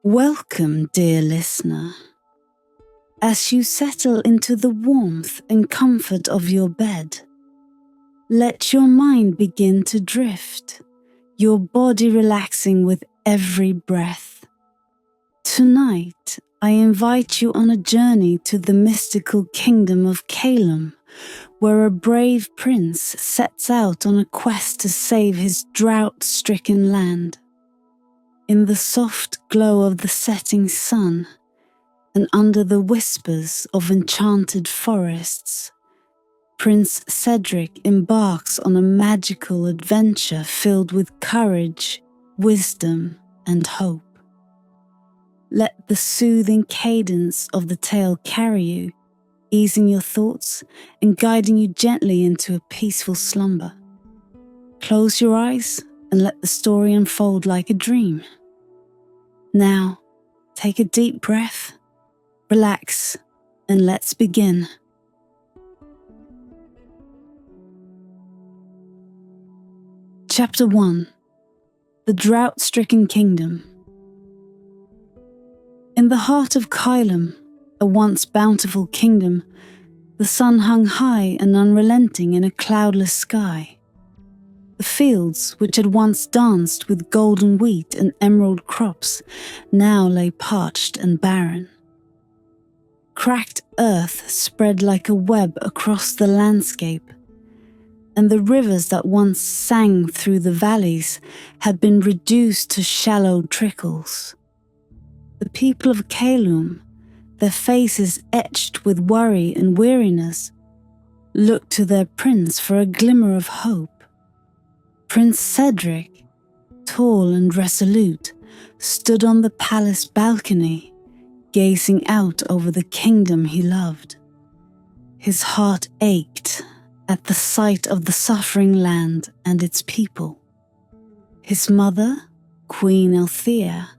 Welcome, dear listener. As you settle into the warmth and comfort of your bed, let your mind begin to drift, your body relaxing with every breath. Tonight, I invite you on a journey to the mystical kingdom of Calum, where a brave prince sets out on a quest to save his drought-stricken land. In the soft glow of the setting sun, and under the whispers of enchanted forests, Prince Cedric embarks on a magical adventure filled with courage, wisdom, and hope. Let the soothing cadence of the tale carry you, easing your thoughts and guiding you gently into a peaceful slumber. Close your eyes and let the story unfold like a dream. Now, take a deep breath, relax, and let's begin. Chapter 1. The Drought-Stricken Kingdom. In the heart of Calum, a once bountiful kingdom, the sun hung high and unrelenting in a cloudless sky. The fields, which had once danced with golden wheat and emerald crops, now lay parched and barren. Cracked earth spread like a web across the landscape, and the rivers that once sang through the valleys had been reduced to shallow trickles. The people of Calum, their faces etched with worry and weariness, looked to their prince for a glimmer of hope. Prince Cedric, tall and resolute, stood on the palace balcony, gazing out over the kingdom he loved. His heart ached at the sight of the suffering land and its people. His mother, Queen Althea,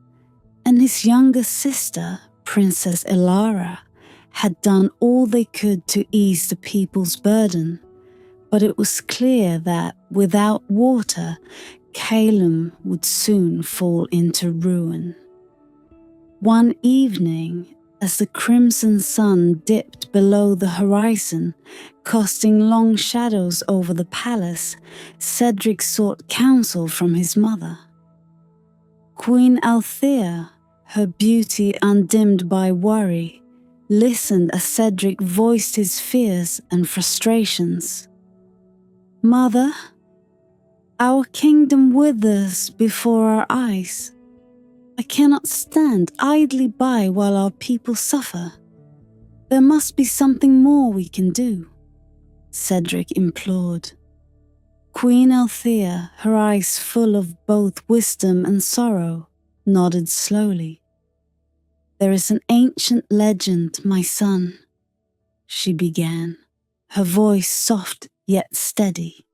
and his younger sister, Princess Elara, had done all they could to ease the people's burden, but it was clear that without water, Calum would soon fall into ruin. One evening, as the crimson sun dipped below the horizon, casting long shadows over the palace, Cedric sought counsel from his mother. Queen Althea, her beauty undimmed by worry, listened as Cedric voiced his fears and frustrations. "Mother, our kingdom withers before our eyes. I cannot stand idly by while our people suffer. There must be something more we can do," Cedric implored. Queen Althea, her eyes full of both wisdom and sorrow, nodded slowly. "There is an ancient legend, my son," she began, her voice soft yet steady.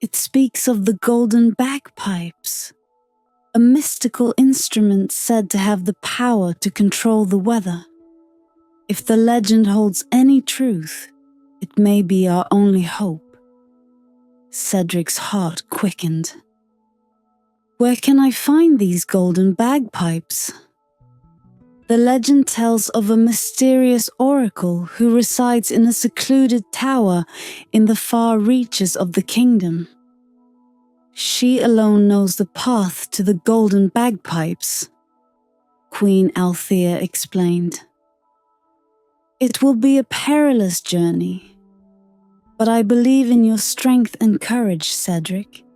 "It speaks of the golden bagpipes, a mystical instrument said to have the power to control the weather. If the legend holds any truth, it may be our only hope." Cedric's heart quickened. "Where can I find these golden bagpipes?" "The legend tells of a mysterious oracle who resides in a secluded tower in the far reaches of the kingdom. She alone knows the path to the golden bagpipes," Queen Althea explained. "It will be a perilous journey, but I believe in your strength and courage, Cedric."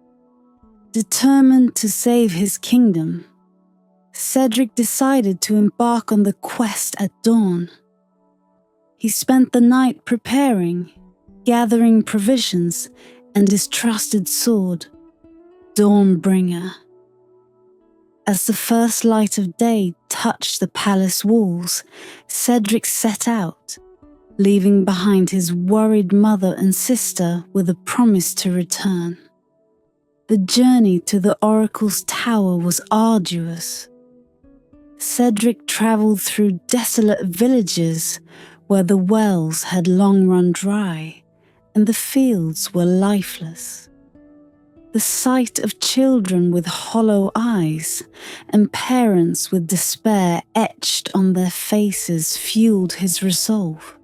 Determined to save his kingdom, Cedric decided to embark on the quest at dawn. He spent the night preparing, gathering provisions, and his trusted sword, Dawnbringer. As the first light of day touched the palace walls, Cedric set out, leaving behind his worried mother and sister with a promise to return. The journey to the oracle's tower was arduous. Cedric travelled through desolate villages where the wells had long run dry and the fields were lifeless. The sight of children with hollow eyes and parents with despair etched on their faces fueled his resolve.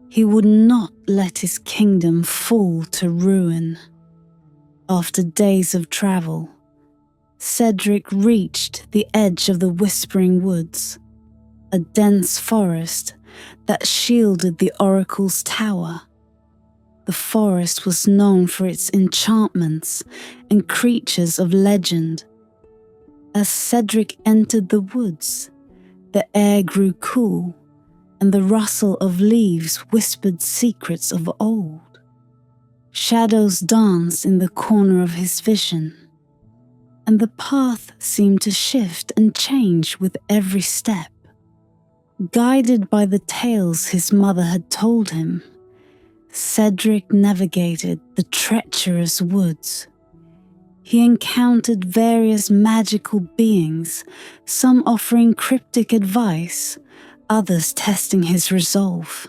He would not let his kingdom fall to ruin. After days of travel, Cedric reached the edge of the Whispering Woods, a dense forest that shielded the oracle's tower. The forest was known for its enchantments and creatures of legend. As Cedric entered the woods, the air grew cool, and the rustle of leaves whispered secrets of old. Shadows danced in the corner of his vision, and the path seemed to shift and change with every step. Guided by the tales his mother had told him, Cedric navigated the treacherous woods. He encountered various magical beings, some offering cryptic advice, others testing his resolve.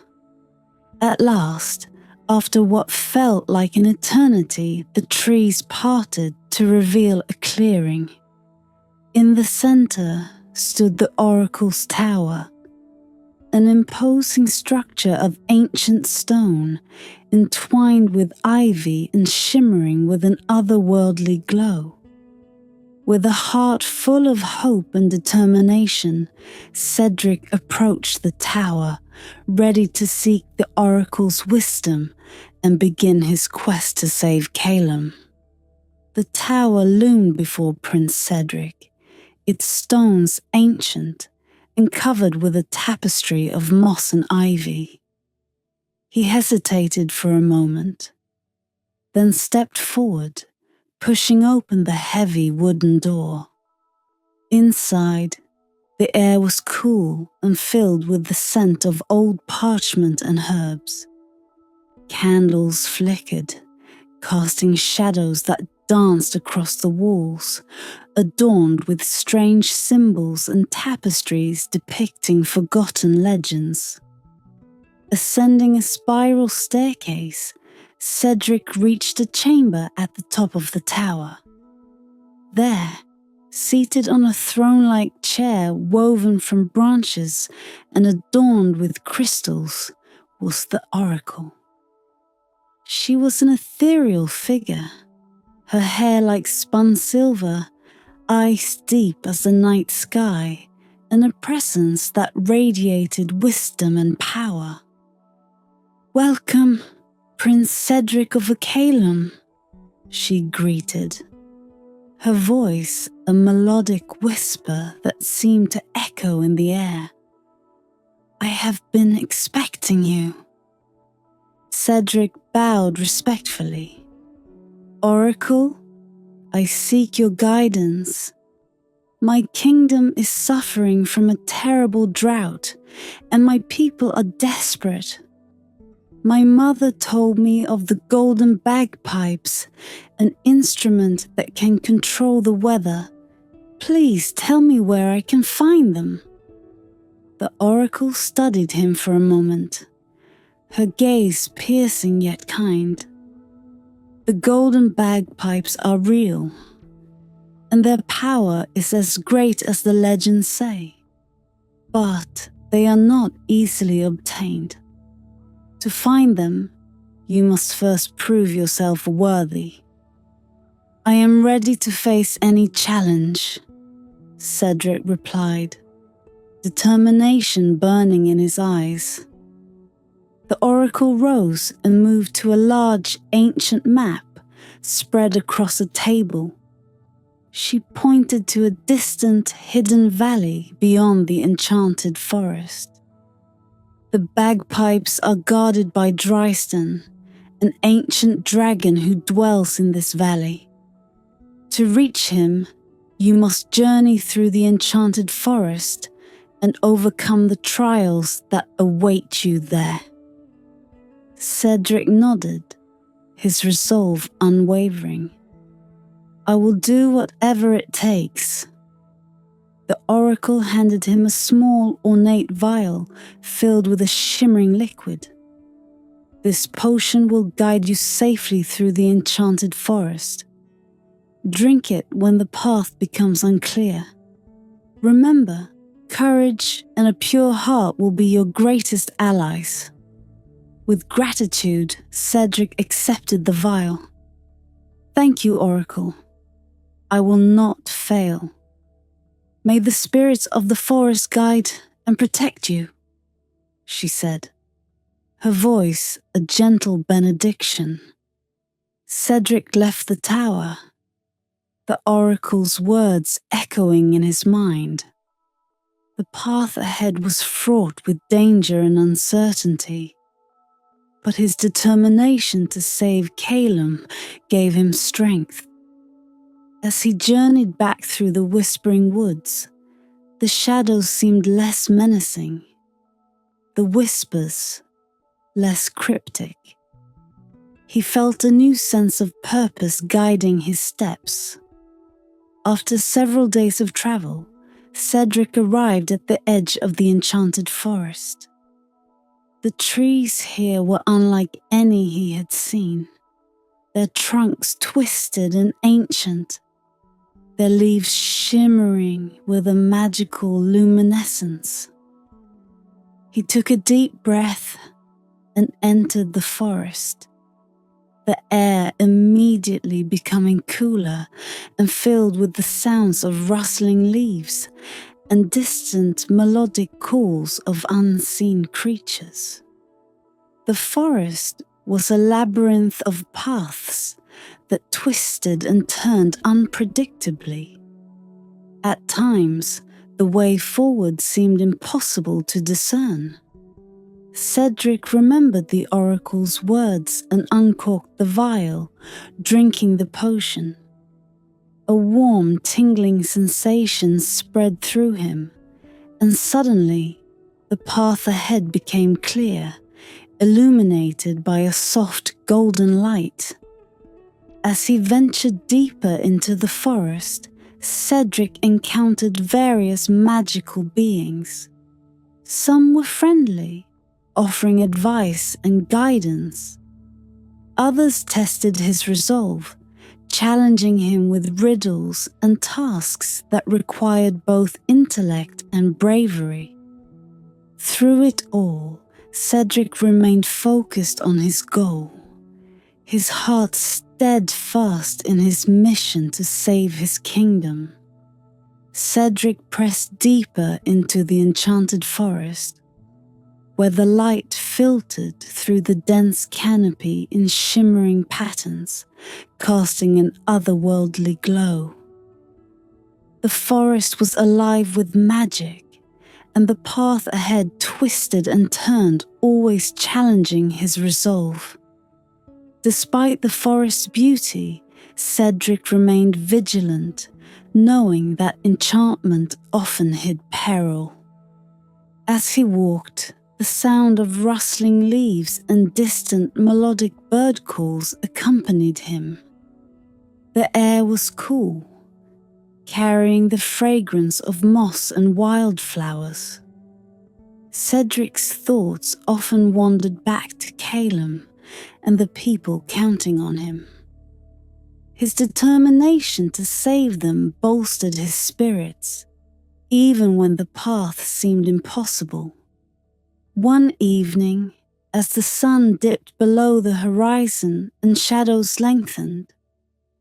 At last, after what felt like an eternity, the trees parted to reveal a clearing. In the center stood the oracle's tower, an imposing structure of ancient stone, entwined with ivy and shimmering with an otherworldly glow. With a heart full of hope and determination, Cedric approached the tower, ready to seek the oracle's wisdom and begin his quest to save Calum. The tower loomed before Prince Cedric, its stones ancient and covered with a tapestry of moss and ivy. He hesitated for a moment, then stepped forward, pushing open the heavy wooden door. Inside, the air was cool and filled with the scent of old parchment and herbs. Candles flickered, casting shadows that danced across the walls, adorned with strange symbols and tapestries depicting forgotten legends. Ascending a spiral staircase, Cedric reached a chamber at the top of the tower. There, seated on a throne-like chair woven from branches and adorned with crystals, was the oracle. She was an ethereal figure, her hair like spun silver, eyes deep as the night sky, and a presence that radiated wisdom and power. "Welcome, Prince Cedric of Calum," she greeted, her voice a melodic whisper that seemed to echo in the air. "I have been expecting you." Cedric bowed respectfully. "Oracle, I seek your guidance. My kingdom is suffering from a terrible drought, and my people are desperate. My mother told me of the golden bagpipes, an instrument that can control the weather. Please tell me where I can find them." The oracle studied him for a moment, her gaze piercing yet kind. "The golden bagpipes are real, and their power is as great as the legends say. But they are not easily obtained. To find them, you must first prove yourself worthy." "I am ready to face any challenge," Cedric replied, determination burning in his eyes. The oracle rose and moved to a large ancient map spread across a table. She pointed to a distant, hidden valley beyond the enchanted forest. "The bagpipes are guarded by Dryston, an ancient dragon who dwells in this valley. To reach him, you must journey through the enchanted forest and overcome the trials that await you there." Cedric nodded, his resolve unwavering. "I will do whatever it takes." The oracle handed him a small, ornate vial filled with a shimmering liquid. "This potion will guide you safely through the enchanted forest. Drink it when the path becomes unclear. Remember, courage and a pure heart will be your greatest allies. With gratitude, Cedric accepted the vial. Thank you, Oracle. I will not fail. May the spirits of the forest guide and protect you, she said, her voice a gentle benediction. Cedric left the tower, the oracle's words echoing in his mind. The path ahead was fraught with danger and uncertainty, but his determination to save Calum gave him strength. As he journeyed back through the whispering woods, the shadows seemed less menacing, the whispers less cryptic. He felt a new sense of purpose guiding his steps. After several days of travel, Cedric arrived at the edge of the enchanted forest. The trees here were unlike any he had seen, their trunks twisted and ancient, their leaves shimmering with a magical luminescence. He took a deep breath and entered the forest, the air immediately becoming cooler and filled with the sounds of rustling leaves and distant melodic calls of unseen creatures. The forest was a labyrinth of paths that twisted and turned unpredictably. At times, the way forward seemed impossible to discern. Cedric remembered the oracle's words and uncorked the vial, drinking the potion. A warm, tingling sensation spread through him, and suddenly the path ahead became clear, illuminated by a soft golden light. As he ventured deeper into the forest, Cedric encountered various magical beings. Some were friendly, offering advice and guidance. Others tested his resolve, challenging him with riddles and tasks that required both intellect and bravery. Through it all, Cedric remained focused on his goal, his heart steadfast in his mission to save his kingdom. Cedric pressed deeper into the enchanted forest, where the light filtered through the dense canopy in shimmering patterns, casting an otherworldly glow. The forest was alive with magic, and the path ahead twisted and turned, always challenging his resolve. Despite the forest's beauty, Cedric remained vigilant, knowing that enchantment often hid peril. As he walked, the sound of rustling leaves and distant melodic bird calls accompanied him. The air was cool, carrying the fragrance of moss and wildflowers. Cedric's thoughts often wandered back to Calum and the people counting on him. His determination to save them bolstered his spirits, even when the path seemed impossible. One evening, as the sun dipped below the horizon and shadows lengthened,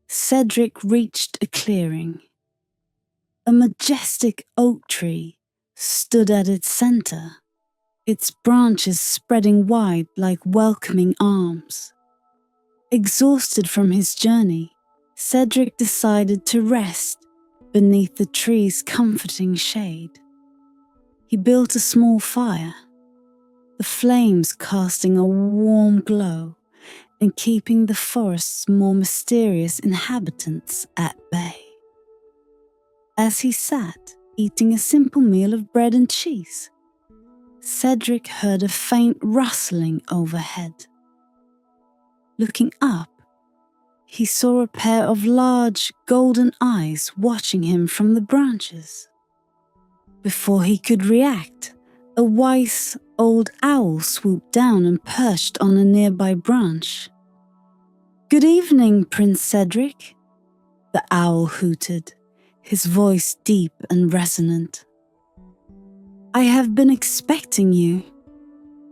Cedric reached a clearing. A majestic oak tree stood at its center, its branches spreading wide like welcoming arms. Exhausted from his journey, Cedric decided to rest beneath the tree's comforting shade. He built a small fire, the flames casting a warm glow and keeping the forest's more mysterious inhabitants at bay. As he sat, eating a simple meal of bread and cheese, Cedric heard a faint rustling overhead. Looking up, he saw a pair of large, golden eyes watching him from the branches. Before he could react, a wise old owl swooped down and perched on a nearby branch. "Good evening, Prince Cedric," the owl hooted, his voice deep and resonant. "I have been expecting you."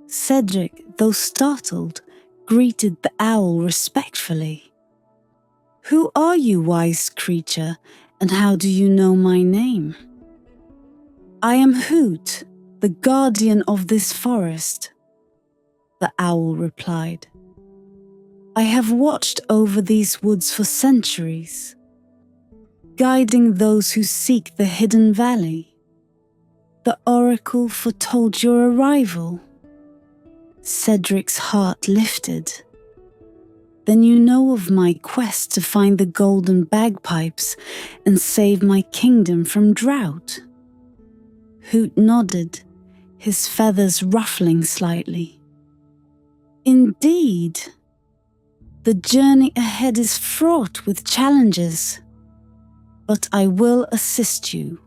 Cedric, though startled, greeted the owl respectfully. "Who are you, wise creature, and how do you know my name?" "I am Hoot, the guardian of this forest," the owl replied. "I have watched over these woods for centuries, guiding those who seek the hidden valley. The oracle foretold your arrival." Cedric's heart lifted. "Then you know of my quest to find the golden bagpipes and save my kingdom from drought?" Hoot nodded, his feathers ruffling slightly. "Indeed. The journey ahead is fraught with challenges, but I will assist you.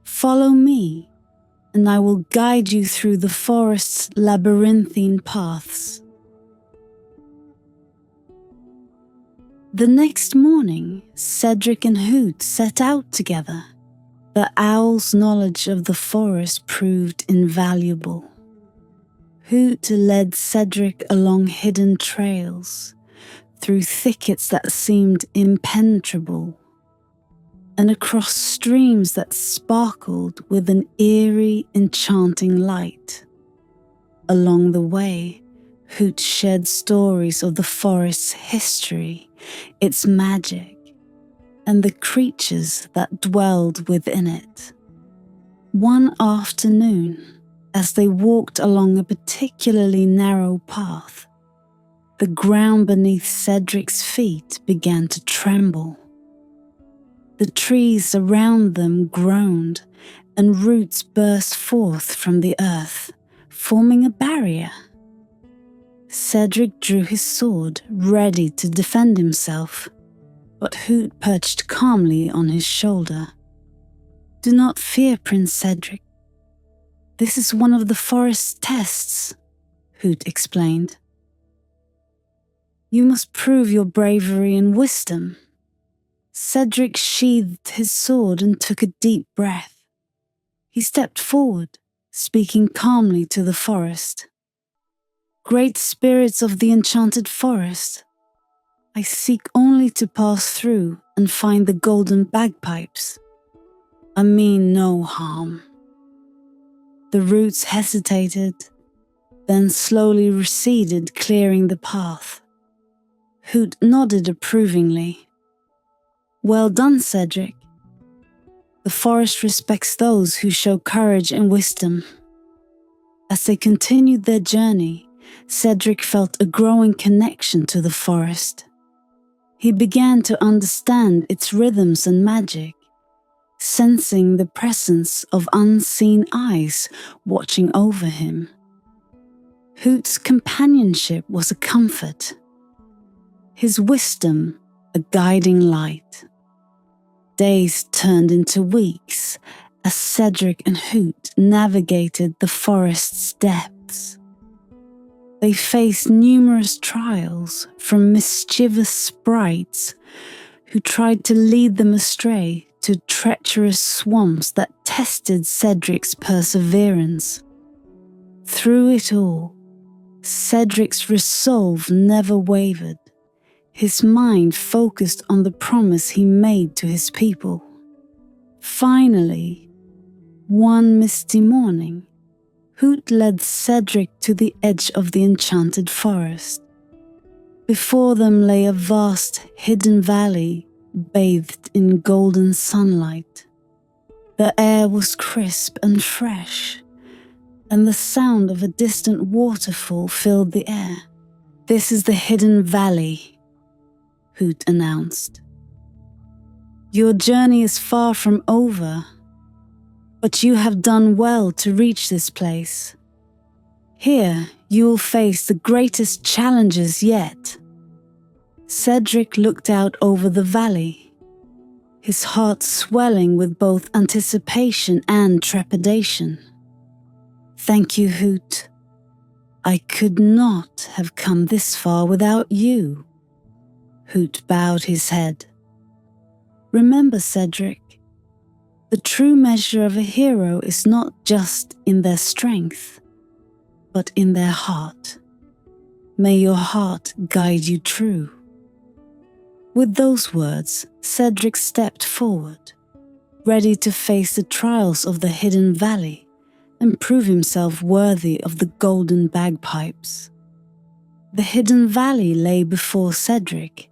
Follow me, and I will guide you through the forest's labyrinthine paths." The next morning, Cedric and Hoot set out together. The owl's knowledge of the forest proved invaluable. Hoot led Cedric along hidden trails, through thickets that seemed impenetrable, and across streams that sparkled with an eerie, enchanting light. Along the way, Hoot shared stories of the forest's history, its magic, and the creatures that dwelled within it. One afternoon, as they walked along a particularly narrow path, the ground beneath Cedric's feet began to tremble. The trees around them groaned, and roots burst forth from the earth, forming a barrier. Cedric drew his sword, ready to defend himself, but Hoot perched calmly on his shoulder. "Do not fear, Prince Cedric. This is one of the forest's tests," Hoot explained. "You must prove your bravery and wisdom." Cedric sheathed his sword and took a deep breath. He stepped forward, speaking calmly to the forest. "Great spirits of the enchanted forest, I seek only to pass through and find the golden bagpipes. I mean no harm." The roots hesitated, then slowly receded, clearing the path. Hoot nodded approvingly. "Well done, Cedric. The forest respects those who show courage and wisdom." As they continued their journey, Cedric felt a growing connection to the forest. He began to understand its rhythms and magic, sensing the presence of unseen eyes watching over him. Hoot's companionship was a comfort, his wisdom a guiding light. Days turned into weeks as Cedric and Hoot navigated the forest's depths. They faced numerous trials, from mischievous sprites who tried to lead them astray to treacherous swamps that tested Cedric's perseverance. Through it all, Cedric's resolve never wavered, his mind focused on the promise he made to his people. Finally, one misty morning, Hoot led Cedric to the edge of the enchanted forest. Before them lay a vast, hidden valley bathed in golden sunlight. The air was crisp and fresh, and the sound of a distant waterfall filled the air. "This is the hidden valley," Hoot announced. "Your journey is far from over, but you have done well to reach this place. Here, you will face the greatest challenges yet." Cedric looked out over the valley, his heart swelling with both anticipation and trepidation. "Thank you, Hoot. I could not have come this far without you." Hoot bowed his head. Remember, Cedric, the true measure of a hero is not just in their strength, but in their heart. May your heart guide you true." With those words, Cedric stepped forward, ready to face the trials of the hidden valley and prove himself worthy of the golden bagpipes. The hidden valley lay before Cedric,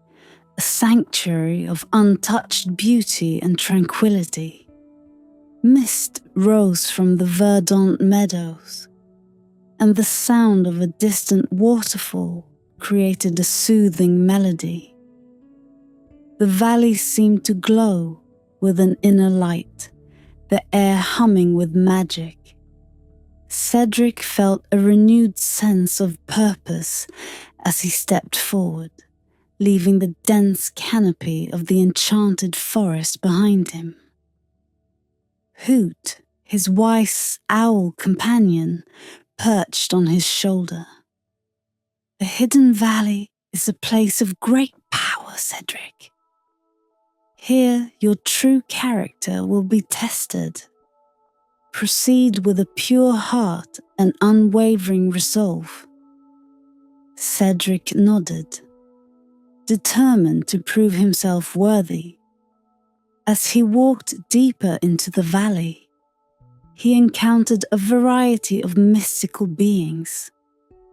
a sanctuary of untouched beauty and tranquility. Mist rose from the verdant meadows, and the sound of a distant waterfall created a soothing melody. The valley seemed to glow with an inner light, the air humming with magic. Cedric felt a renewed sense of purpose as he stepped forward, leaving the dense canopy of the enchanted forest behind him. Hoot, his wise owl companion, perched on his shoulder. "The hidden valley is a place of great power, Cedric. Here your true character will be tested. Proceed with a pure heart and unwavering resolve." Cedric nodded, determined to prove himself worthy. As he walked deeper into the valley, he encountered a variety of mystical beings,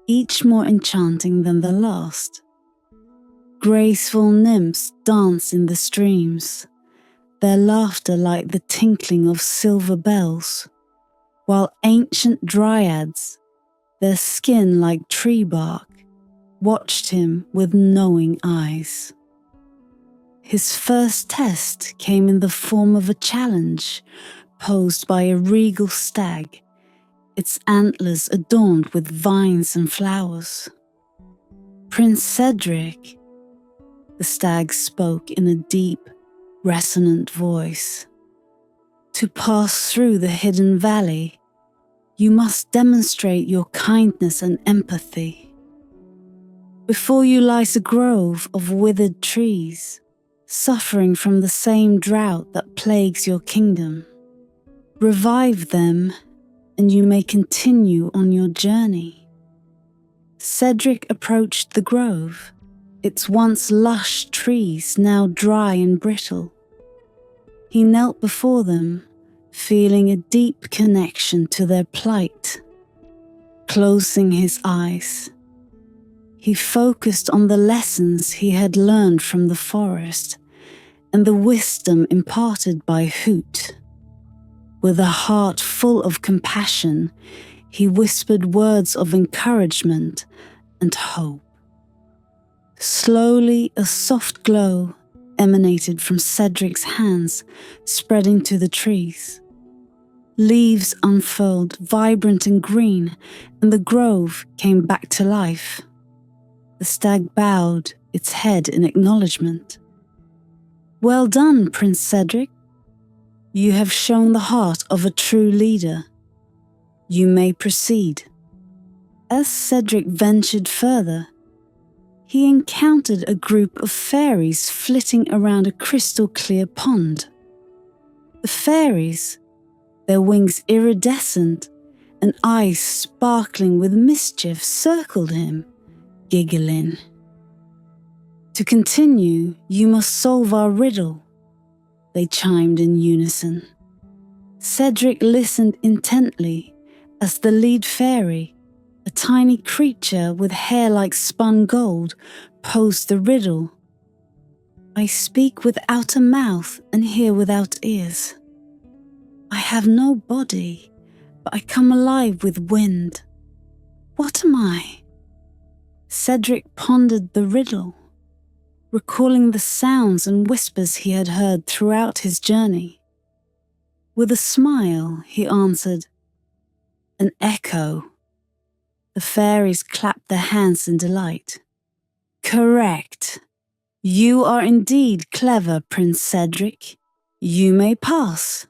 each more enchanting than the last. Graceful nymphs danced in the streams, their laughter like the tinkling of silver bells, while ancient dryads, their skin like tree bark, watched him with knowing eyes. His first test came in the form of a challenge posed by a regal stag, its antlers adorned with vines and flowers. "Prince Cedric," the stag spoke in a deep, resonant voice, "to pass through the hidden valley, you must demonstrate your kindness and empathy. Before you lies a grove of withered trees, suffering from the same drought that plagues your kingdom. Revive them, and you may continue on your journey." Cedric approached the grove, its once lush trees now dry and brittle. He knelt before them, feeling a deep connection to their plight. Closing his eyes, he focused on the lessons he had learned from the forest and the wisdom imparted by Hoot. With a heart full of compassion, he whispered words of encouragement and hope. Slowly, a soft glow emanated from Cedric's hands, spreading to the trees. Leaves unfurled, vibrant and green, and the grove came back to life. The stag bowed its head in acknowledgement. "Well done, Prince Cedric. You have shown the heart of a true leader. You may proceed." As Cedric ventured further, he encountered a group of fairies flitting around a crystal-clear pond. The fairies, their wings iridescent and eyes sparkling with mischief, circled him, giggling. "To continue, you must solve our riddle," they chimed in unison. Cedric listened intently as the lead fairy, a tiny creature with hair like spun gold, posed the riddle. "I speak without a mouth and hear without ears. I have no body, but I come alive with wind. What am I?" Cedric pondered the riddle, recalling the sounds and whispers he had heard throughout his journey. With a smile, he answered, "An echo." The fairies clapped their hands in delight. "Correct. You are indeed clever, Prince Cedric. You may pass."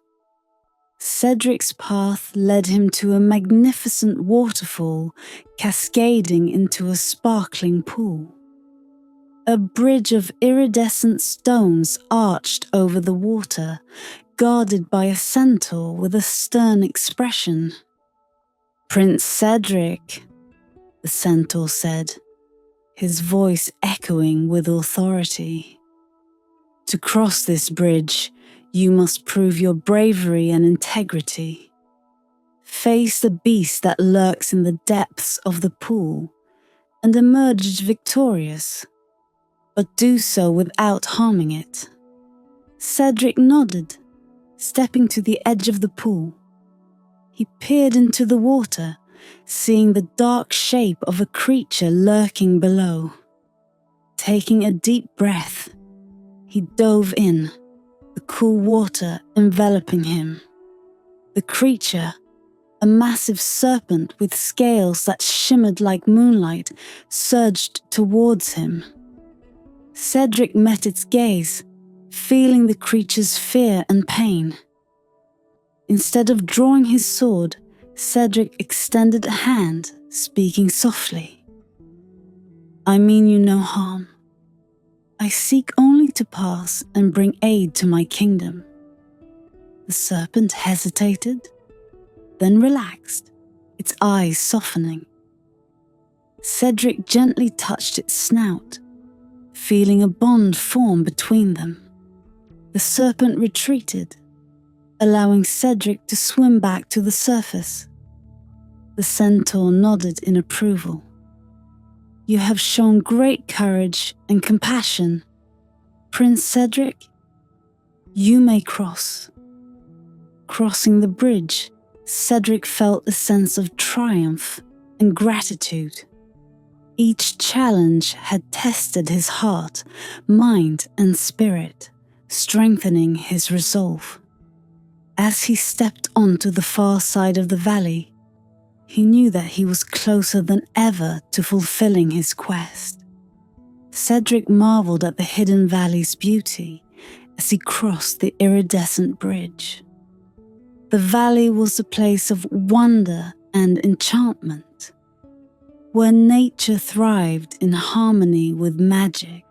Cedric's path led him to a magnificent waterfall cascading into a sparkling pool. A bridge of iridescent stones arched over the water, guarded by a centaur with a stern expression. "Prince Cedric," the centaur said, his voice echoing with authority. "To cross this bridge, you must prove your bravery and integrity. Face the beast that lurks in the depths of the pool and emerge victorious, but do so without harming it." Cedric nodded, stepping to the edge of the pool. He peered into the water, seeing the dark shape of a creature lurking below. Taking a deep breath, he dove in, the cool water enveloping him. The creature, a massive serpent with scales that shimmered like moonlight, surged towards him. Cedric met its gaze, feeling the creature's fear and pain. Instead of drawing his sword, Cedric extended a hand, speaking softly. "I mean you no harm. I seek only to pass and bring aid to my kingdom." The serpent hesitated, then relaxed, its eyes softening. Cedric gently touched its snout, feeling a bond form between them. The serpent retreated, allowing Cedric to swim back to the surface. The centaur nodded in approval. "You have shown great courage and compassion, Prince Cedric. You may cross." Crossing the bridge, Cedric felt a sense of triumph and gratitude. Each challenge had tested his heart, mind, and spirit, strengthening his resolve. As he stepped onto the far side of the valley, he knew that he was closer than ever to fulfilling his quest. Cedric marveled at the hidden valley's beauty as he crossed the iridescent bridge. The valley was a place of wonder and enchantment, where nature thrived in harmony with magic.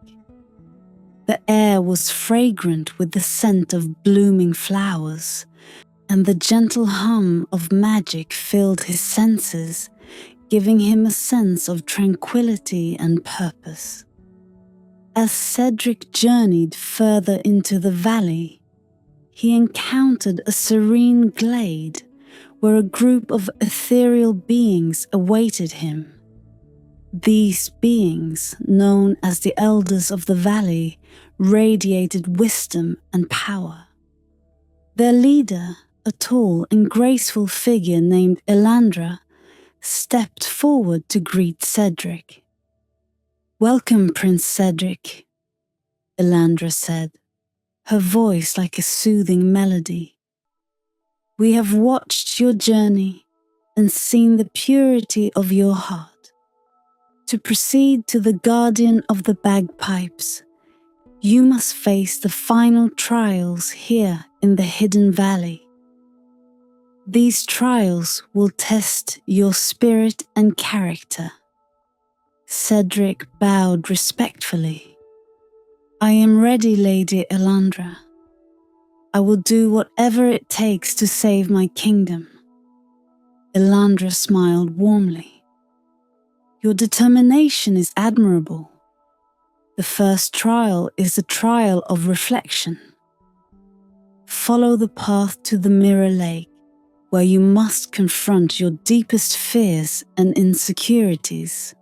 The air was fragrant with the scent of blooming flowers, and the gentle hum of magic filled his senses, giving him a sense of tranquility and purpose. As Cedric journeyed further into the valley, he encountered a serene glade where a group of ethereal beings awaited him. These beings, known as the Elders of the Valley, radiated wisdom and power. Their leader, a tall and graceful figure named Elandra, stepped forward to greet Cedric. "Welcome, Prince Cedric," Elandra said, her voice like a soothing melody. "We have watched your journey and seen the purity of your heart. To proceed to the guardian of the Bagpipes, you must face the final trials here in the hidden valley. These trials will test your spirit and character." Cedric bowed respectfully. "I am ready, Lady Elandra. I will do whatever it takes to save my kingdom." Elandra smiled warmly. "Your determination is admirable. The first trial is a trial of reflection. Follow the path to the Mirror Lake, where you must confront your deepest fears and insecurities."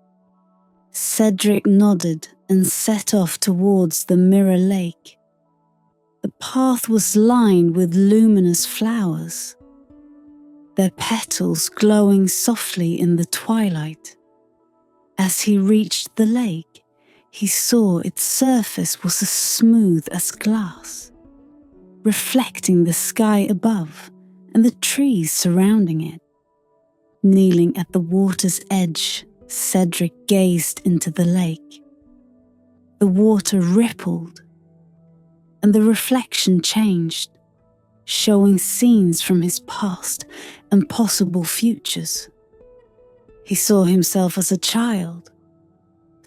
Cedric nodded and set off towards the Mirror Lake. The path was lined with luminous flowers, their petals glowing softly in the twilight. As he reached the lake, he saw its surface was as smooth as glass, reflecting the sky above and the trees surrounding it. Kneeling at the water's edge, Cedric gazed into the lake. The water rippled, and the reflection changed, showing scenes from his past and possible futures. He saw himself as a child,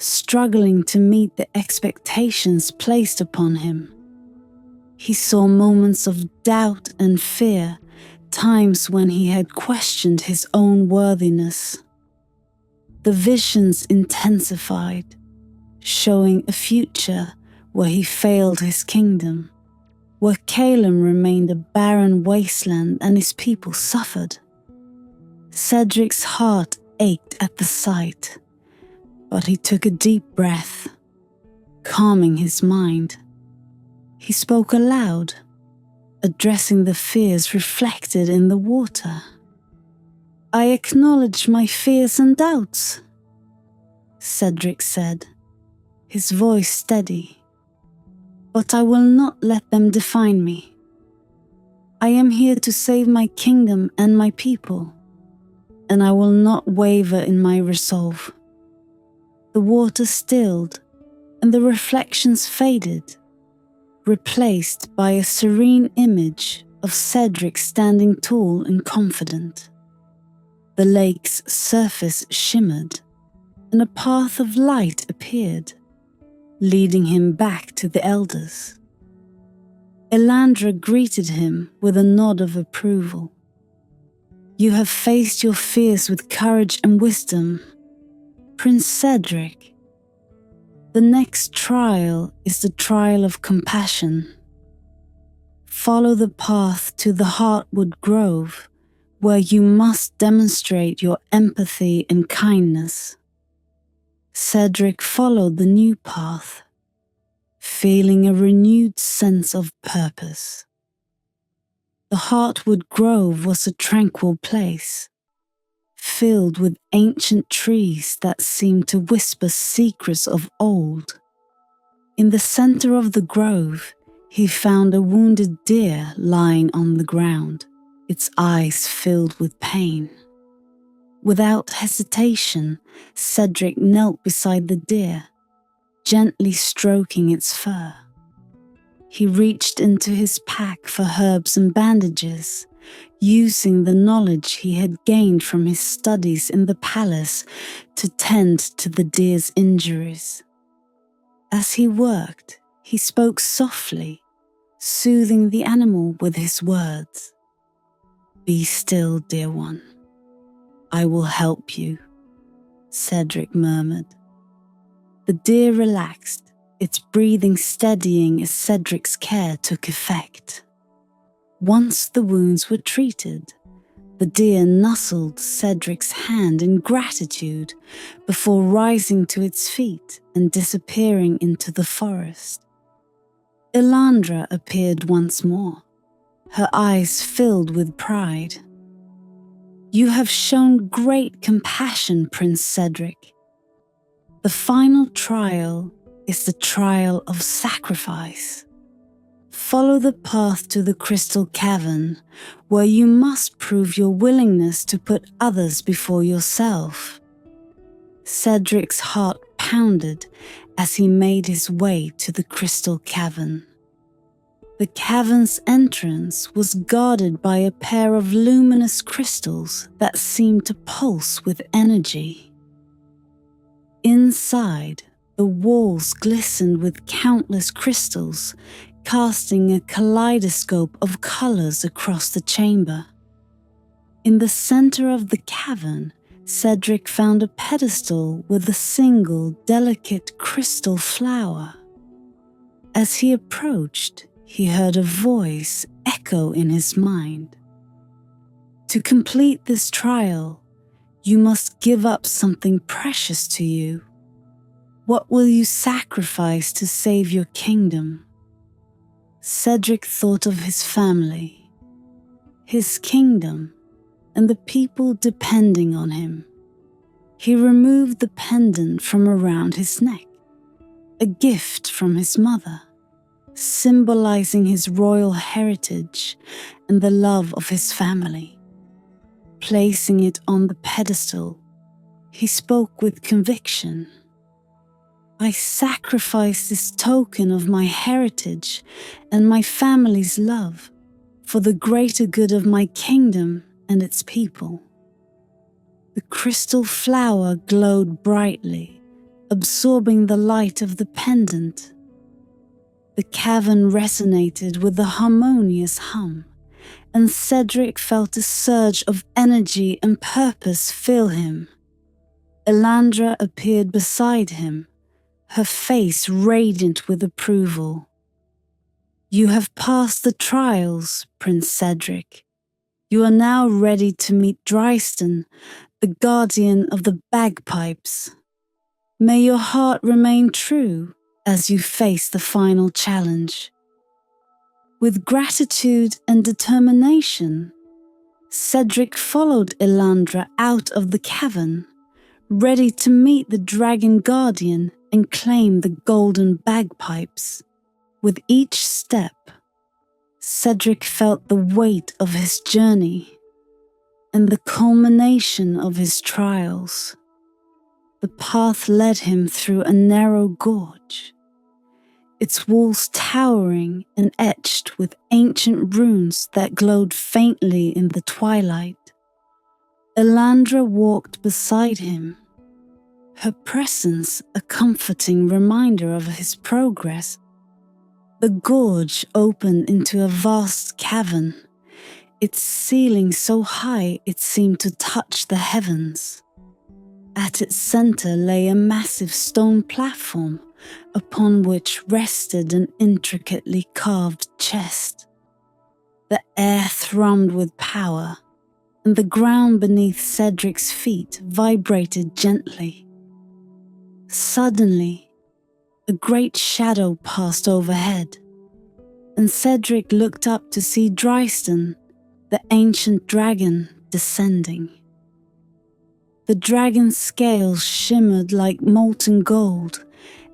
struggling to meet the expectations placed upon him. He saw moments of doubt and fear, times when he had questioned his own worthiness. The visions intensified, showing a future where he failed his kingdom, where Calem remained a barren wasteland and his people suffered. Cedric's heart ached at the sight, but he took a deep breath, calming his mind. He spoke aloud, addressing the fears reflected in the water. "I acknowledge my fears and doubts," Cedric said, his voice steady. "But I will not let them define me. I am here to save my kingdom and my people, and I will not waver in my resolve." The water stilled, and the reflections faded, replaced by a serene image of Cedric standing tall and confident. The lake's surface shimmered, and a path of light appeared, leading him back to the elders. Elandra greeted him with a nod of approval. "You have faced your fears with courage and wisdom, Prince Cedric. The next trial is the trial of compassion. Follow the path to the Heartwood Grove, where you must demonstrate your empathy and kindness." Cedric followed the new path, feeling a renewed sense of purpose. The Heartwood Grove was a tranquil place, filled with ancient trees that seemed to whisper secrets of old. In the center of the grove, he found a wounded deer lying on the ground, its eyes filled with pain. Without hesitation, Cedric knelt beside the deer, gently stroking its fur. He reached into his pack for herbs and bandages, using the knowledge he had gained from his studies in the palace to tend to the deer's injuries. As he worked, he spoke softly, soothing the animal with his words. "Be still, dear one. I will help you," Cedric murmured. The deer relaxed, its breathing steadying as Cedric's care took effect. Once the wounds were treated, the deer nuzzled Cedric's hand in gratitude before rising to its feet and disappearing into the forest. Elandra appeared once more, her eyes filled with pride. "You have shown great compassion, Prince Cedric. The final trial is the trial of sacrifice. Follow the path to the Crystal Cavern, where you must prove your willingness to put others before yourself." Cedric's heart pounded as he made his way to the Crystal Cavern. The cavern's entrance was guarded by a pair of luminous crystals that seemed to pulse with energy. Inside, the walls glistened with countless crystals, casting a kaleidoscope of colors across the chamber. In the center of the cavern, Cedric found a pedestal with a single delicate crystal flower. As he approached, he heard a voice echo in his mind. "To complete this trial, you must give up something precious to you. What will you sacrifice to save your kingdom?" Cedric thought of his family, his kingdom, and the people depending on him. He removed the pendant from around his neck, a gift from his mother, symbolizing his royal heritage and the love of his family. Placing it on the pedestal, he spoke with conviction. "I sacrifice this token of my heritage and my family's love for the greater good of my kingdom and its people." The crystal flower glowed brightly, absorbing the light of the pendant. The cavern resonated with a harmonious hum, and Cedric felt a surge of energy and purpose fill him. Elandra appeared beside him, her face radiant with approval. "You have passed the trials, Prince Cedric. You are now ready to meet Dryston, the guardian of the Bagpipes. May your heart remain true as you face the final challenge." With gratitude and determination, Cedric followed Elandra out of the cavern, ready to meet the dragon guardian and claim the golden bagpipes. With each step, Cedric felt the weight of his journey and the culmination of his trials. The path led him through a narrow gorge, its walls towering and etched with ancient runes that glowed faintly in the twilight. Elandra walked beside him, her presence a comforting reminder of his progress. The gorge opened into a vast cavern, its ceiling so high it seemed to touch the heavens. At its center lay a massive stone platform upon which rested an intricately carved chest. The air thrummed with power, and the ground beneath Cedric's feet vibrated gently. Suddenly, a great shadow passed overhead, and Cedric looked up to see Dryston, the ancient dragon, descending. The dragon's scales shimmered like molten gold,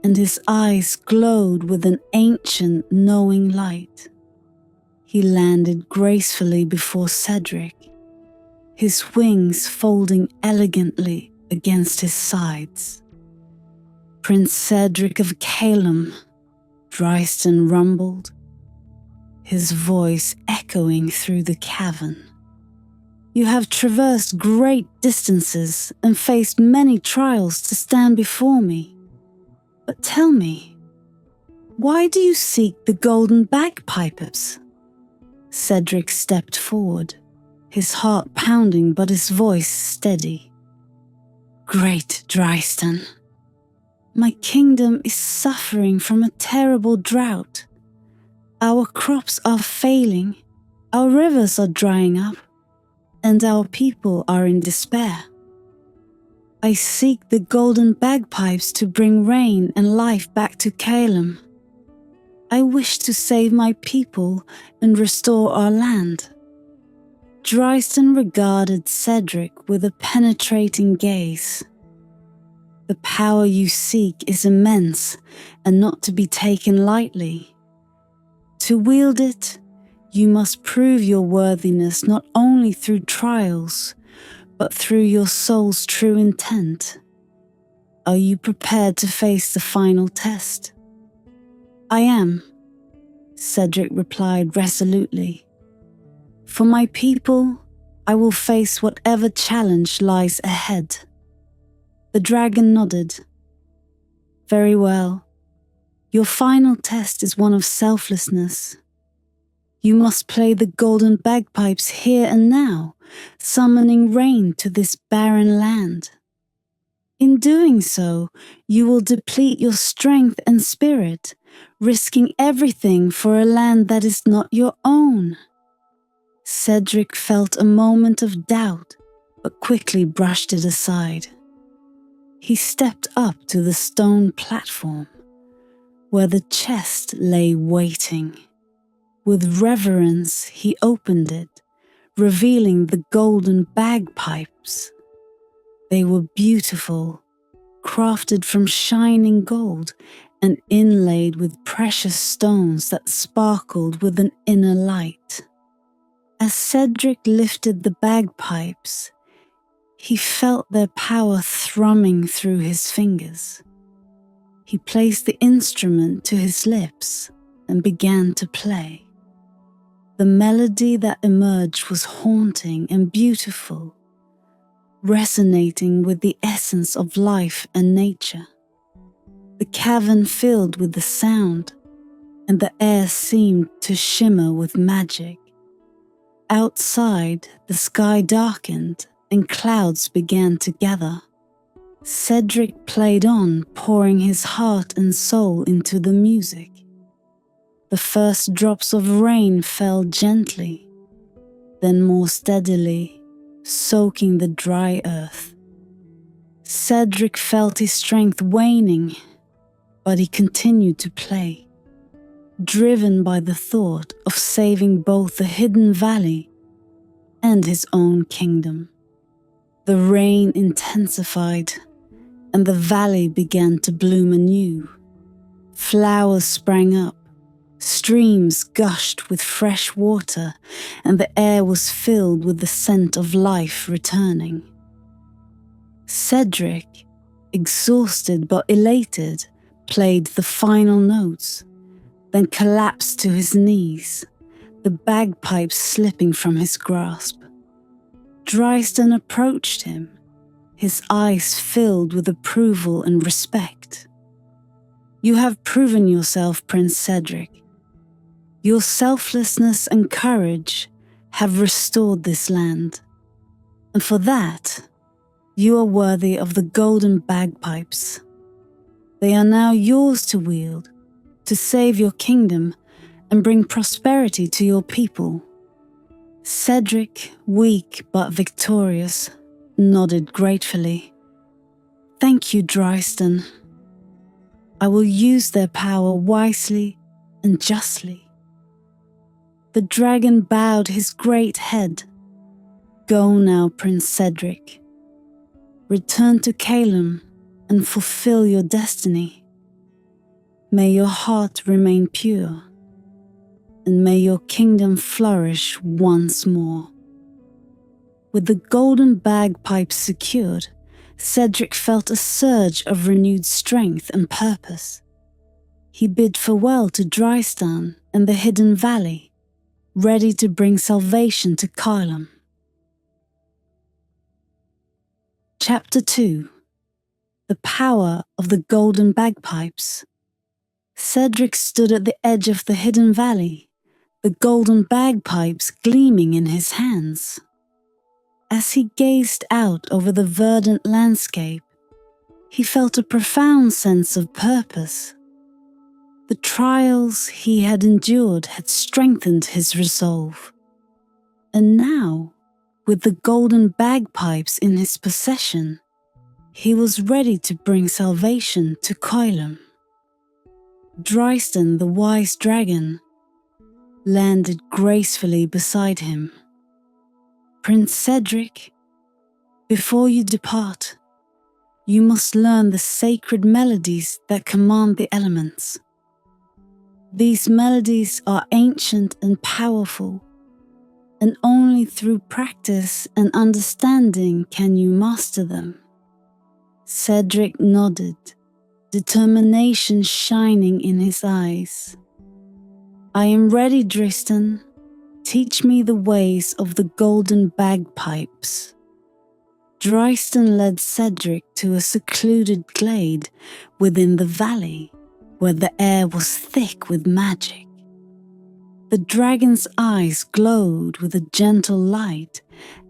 and his eyes glowed with an ancient, knowing light. He landed gracefully before Cedric, his wings folding elegantly against his sides. "Prince Cedric of Calum," Dryston rumbled, his voice echoing through the cavern. "You have traversed great distances and faced many trials to stand before me. But tell me, why do you seek the golden bagpipes?" Cedric stepped forward, his heart pounding but his voice steady. "Great Dryston, my kingdom is suffering from a terrible drought. Our crops are failing, our rivers are drying up, and our people are in despair. I seek the golden bagpipes to bring rain and life back to Calum. I wish to save my people and restore our land." Dryston regarded Cedric with a penetrating gaze. "The power you seek is immense and not to be taken lightly. To wield it, you must prove your worthiness not only through trials, but through your soul's true intent. Are you prepared to face the final test?" "I am," Cedric replied resolutely. "For my people, I will face whatever challenge lies ahead." The dragon nodded. "Very well. Your final test is one of selflessness. You must play the golden bagpipes here and now, summoning rain to this barren land. In doing so, you will deplete your strength and spirit, risking everything for a land that is not your own." Cedric felt a moment of doubt, but quickly brushed it aside. He stepped up to the stone platform, where the chest lay waiting. With reverence, he opened it, revealing the golden bagpipes. They were beautiful, crafted from shining gold and inlaid with precious stones that sparkled with an inner light. As Cedric lifted the bagpipes, he felt their power thrumming through his fingers. He placed the instrument to his lips and began to play. The melody that emerged was haunting and beautiful, resonating with the essence of life and nature. the cavern filled with the sound, and the air seemed to shimmer with magic. Outside, the sky darkened and clouds began to gather. Cedric played on, pouring his heart and soul into the music. The first drops of rain fell gently, then more steadily, soaking the dry earth. Cedric felt his strength waning, but he continued to play, driven by the thought of saving both the hidden valley and his own kingdom. The rain intensified, and the valley began to bloom anew. Flowers sprang up, streams gushed with fresh water, and the air was filled with the scent of life returning. Cedric, exhausted but elated, played the final notes, then collapsed to his knees, the bagpipes slipping from his grasp. Dryston approached him, his eyes filled with approval and respect. "You have proven yourself, Prince Cedric. Your selflessness and courage have restored this land, and for that, you are worthy of the golden bagpipes. They are now yours to wield, to save your kingdom and bring prosperity to your people." Cedric, weak but victorious, nodded gratefully. "Thank you, Dryston. I will use their power wisely and justly." The dragon bowed his great head. "Go now, Prince Cedric. Return to Calum and fulfill your destiny. May your heart remain pure, and may your kingdom flourish once more." With the golden bagpipes secured, Cedric felt a surge of renewed strength and purpose. He bid farewell to Drystan and the hidden valley, ready to bring salvation to Caelum. Chapter 2. The Power of the Golden Bagpipes. Cedric stood at the edge of the hidden valley, the golden bagpipes gleaming in his hands. As he gazed out over the verdant landscape, he felt a profound sense of purpose. The trials he had endured had strengthened his resolve. And now, with the golden bagpipes in his possession, he was ready to bring salvation to Caelum. Dryston, the wise dragon, landed gracefully beside him. "Prince Cedric, before you depart, you must learn the sacred melodies that command the elements. These melodies are ancient and powerful, and only through practice and understanding can you master them." Cedric nodded, determination shining in his eyes. "I am ready, Dryston. Teach me the ways of the golden bagpipes." Dryston led Cedric to a secluded glade within the valley, where the air was thick with magic. The dragon's eyes glowed with a gentle light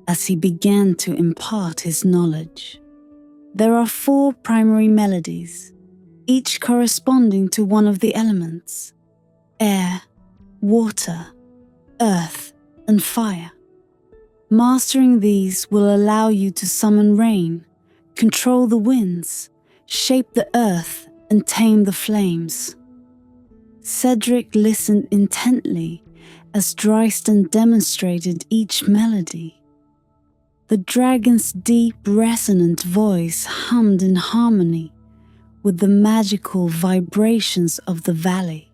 as he began to impart his knowledge. There are 4 primary melodies, each corresponding to one of the elements: air, water, earth, and fire. Mastering these will allow you to summon rain, control the winds, shape the earth, and tame the flames. Cedric listened intently as Dryston demonstrated each melody. The dragon's deep, resonant voice hummed in harmony with the magical vibrations of the valley.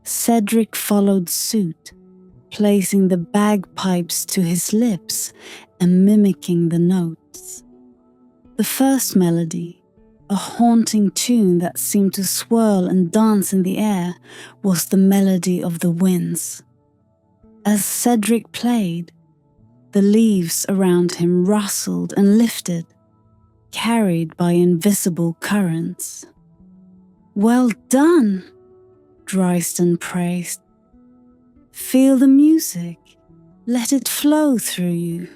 Cedric followed suit, placing the bagpipes to his lips and mimicking the notes. The first melody, a haunting tune that seemed to swirl and dance in the air, was the melody of the winds. As Cedric played, the leaves around him rustled and lifted, carried by invisible currents. "Well done," Dryston praised. "Feel the music. Let it flow through you.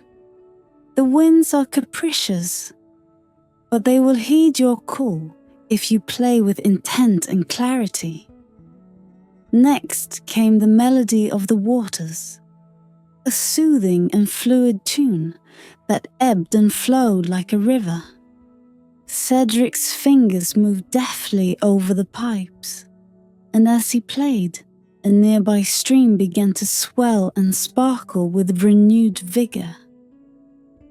The winds are capricious, but they will heed your call if you play with intent and clarity." Next came the melody of the waters, a soothing and fluid tune that ebbed and flowed like a river. Cedric's fingers moved deftly over the pipes, and as he played, a nearby stream began to swell and sparkle with renewed vigor.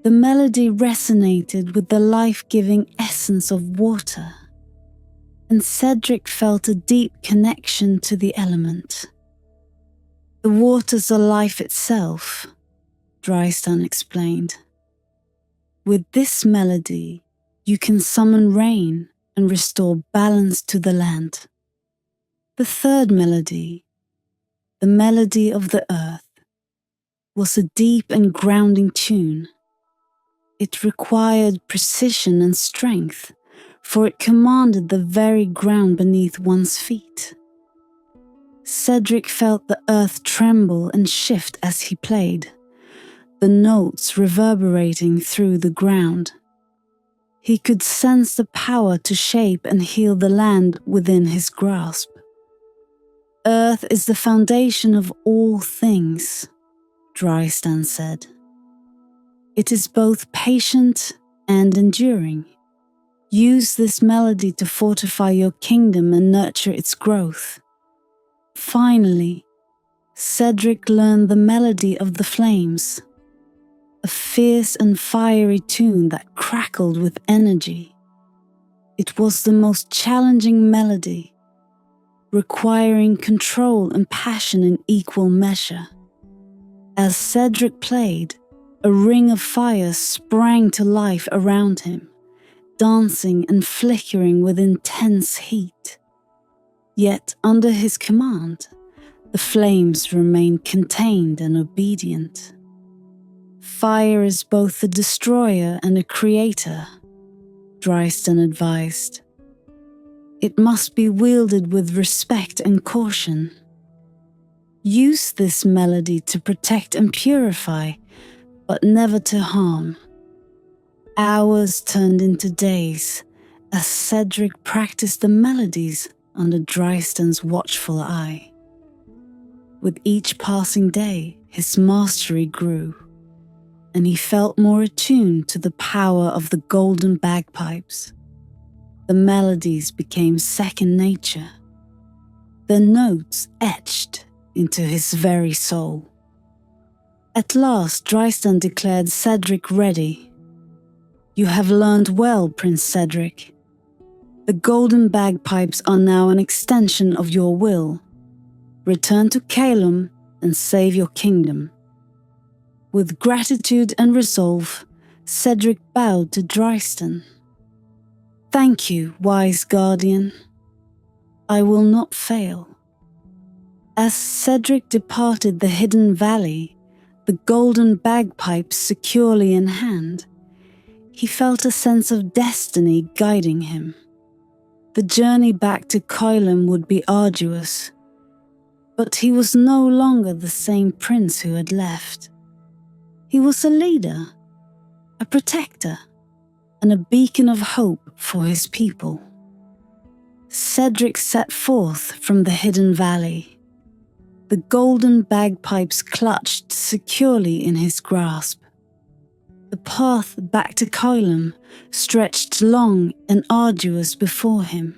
The melody resonated with the life-giving essence of water, and Cedric felt a deep connection to the element. "The waters are life itself," Dryston explained. "With this melody, you can summon rain and restore balance to the land." The third melody, the melody of the earth, was a deep and grounding tune. It required precision and strength, for it commanded the very ground beneath one's feet. Cedric felt the earth tremble and shift as he played, the notes reverberating through the ground. He could sense the power to shape and heal the land within his grasp. "Earth is the foundation of all things," Dryston said. "It is both patient and enduring. Use this melody to fortify your kingdom and nurture its growth." Finally, Cedric learned the melody of the flames, a fierce and fiery tune that crackled with energy. It was the most challenging melody, requiring control and passion in equal measure. As Cedric played, a ring of fire sprang to life around him, dancing and flickering with intense heat. Yet under his command, the flames remained contained and obedient. "Fire is both a destroyer and a creator," Dryston advised. "It must be wielded with respect and caution. Use this melody to protect and purify, but never to harm." Hours turned into days as Cedric practiced the melodies under Dryston's watchful eye. With each passing day, his mastery grew, and he felt more attuned to the power of the golden bagpipes. The melodies became second nature, their notes etched into his very soul. At last, Dryston declared Cedric ready. "You have learned well, Prince Cedric. The golden bagpipes are now an extension of your will. Return to Calum and save your kingdom." With gratitude and resolve, Cedric bowed to Dryston. "Thank you, wise guardian. I will not fail." As Cedric departed the hidden valley, the golden bagpipes securely in hand, he felt a sense of destiny guiding him. The journey back to Coilum would be arduous, but he was no longer the same prince who had left. He was a leader, a protector, and a beacon of hope for his people. Cedric set forth from the hidden valley, the golden bagpipes clutched securely in his grasp. The path back to Coilum stretched long and arduous before him,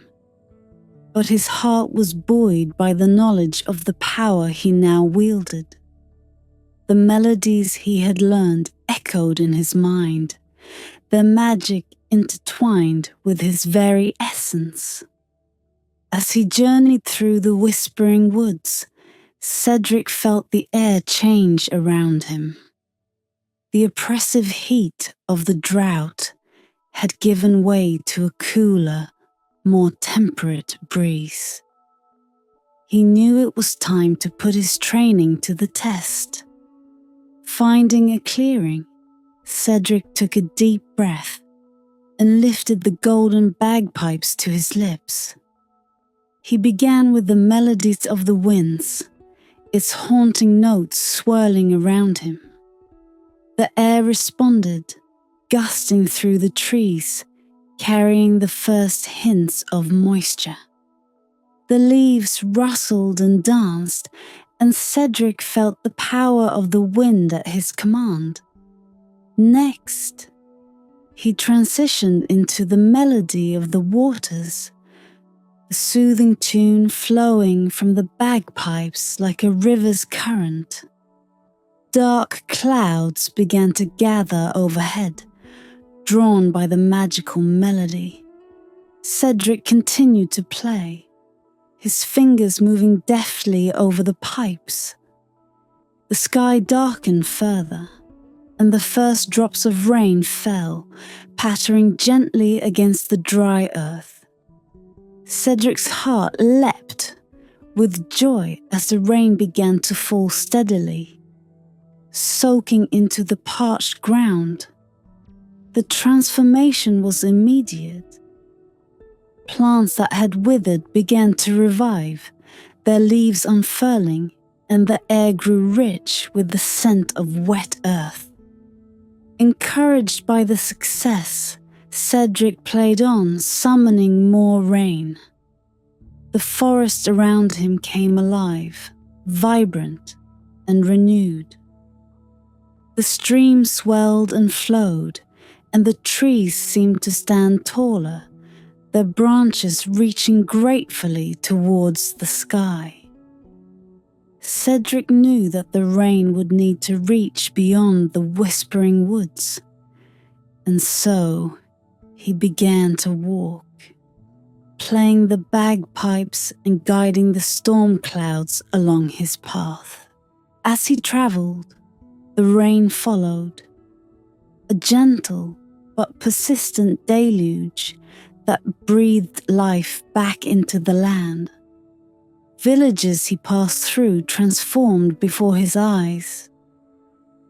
but his heart was buoyed by the knowledge of the power he now wielded. The melodies he had learned echoed in his mind, their magic intertwined with his very essence. As he journeyed through the whispering woods, Cedric felt the air change around him. The oppressive heat of the drought had given way to a cooler, more temperate breeze. He knew it was time to put his training to the test. Finding a clearing, Cedric took a deep breath and lifted the golden bagpipes to his lips. He began with the melodies of the winds, its haunting notes swirling around him. The air responded, gusting through the trees, carrying the first hints of moisture. The leaves rustled and danced, and Cedric felt the power of the wind at his command. Next, he transitioned into the melody of the waters, a soothing tune flowing from the bagpipes like a river's current. Dark clouds began to gather overhead, drawn by the magical melody. Cedric continued to play, his fingers moving deftly over the pipes. The sky darkened further, and the first drops of rain fell, pattering gently against the dry earth. Cedric's heart leapt with joy as the rain began to fall steadily, soaking into the parched ground. The transformation was immediate. Plants that had withered began to revive, their leaves unfurling, and the air grew rich with the scent of wet earth. Encouraged by the success, Cedric played on, summoning more rain. The forest around him came alive, vibrant and renewed. The stream swelled and flowed, and the trees seemed to stand taller, their branches reaching gratefully towards the sky. Cedric knew that the rain would need to reach beyond the whispering woods, and so he began to walk, playing the bagpipes and guiding the storm clouds along his path. As he travelled, the rain followed, a gentle but persistent deluge that breathed life back into the land. Villages he passed through transformed before his eyes.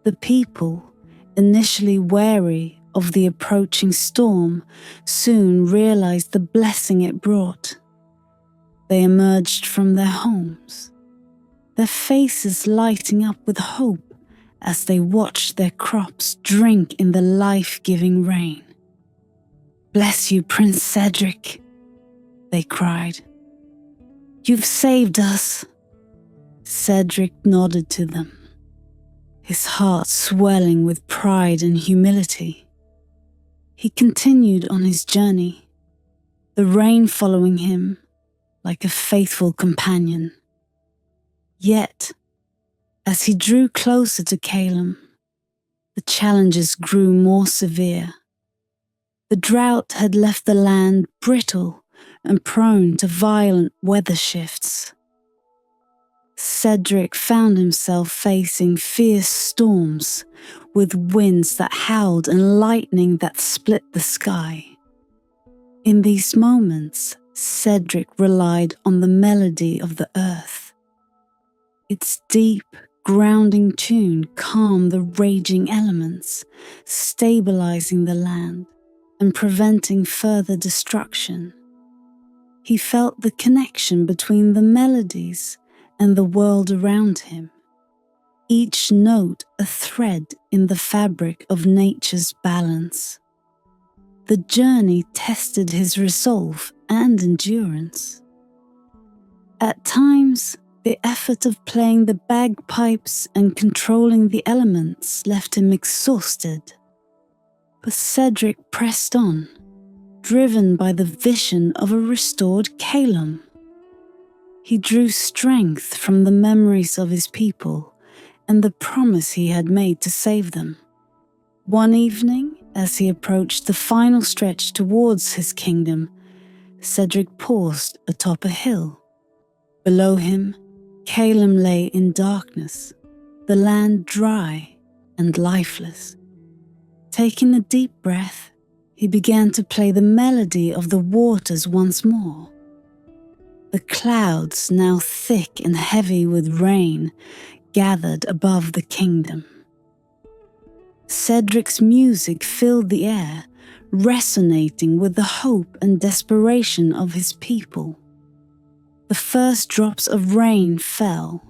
The people, initially wary of the approaching storm, soon realized the blessing it brought. They emerged from their homes, their faces lighting up with hope as they watched their crops drink in the life-giving rain. "Bless you, Prince Cedric," they cried. "You've saved us." Cedric nodded to them, his heart swelling with pride and humility. He continued on his journey, the rain following him like a faithful companion. Yet, as he drew closer to Calum, the challenges grew more severe. The drought had left the land brittle and prone to violent weather shifts. Cedric found himself facing fierce storms, with winds that howled and lightning that split the sky. In these moments, Cedric relied on the melody of the earth. Its deep, grounding tune calmed the raging elements, stabilizing the land and preventing further destruction. He felt the connection between the melodies and the world around him, each note a thread in the fabric of nature's balance. The journey tested his resolve and endurance. At times, the effort of playing the bagpipes and controlling the elements left him exhausted. But Cedric pressed on, driven by the vision of a restored Calum. He drew strength from the memories of his people and the promise he had made to save them. One evening, as he approached the final stretch towards his kingdom, Cedric paused atop a hill. Below him, Calum lay in darkness, the land dry and lifeless. Taking a deep breath, he began to play the melody of the waters once more. The clouds, now thick and heavy with rain, gathered above the kingdom. Cedric's music filled the air, resonating with the hope and desperation of his people. The first drops of rain fell,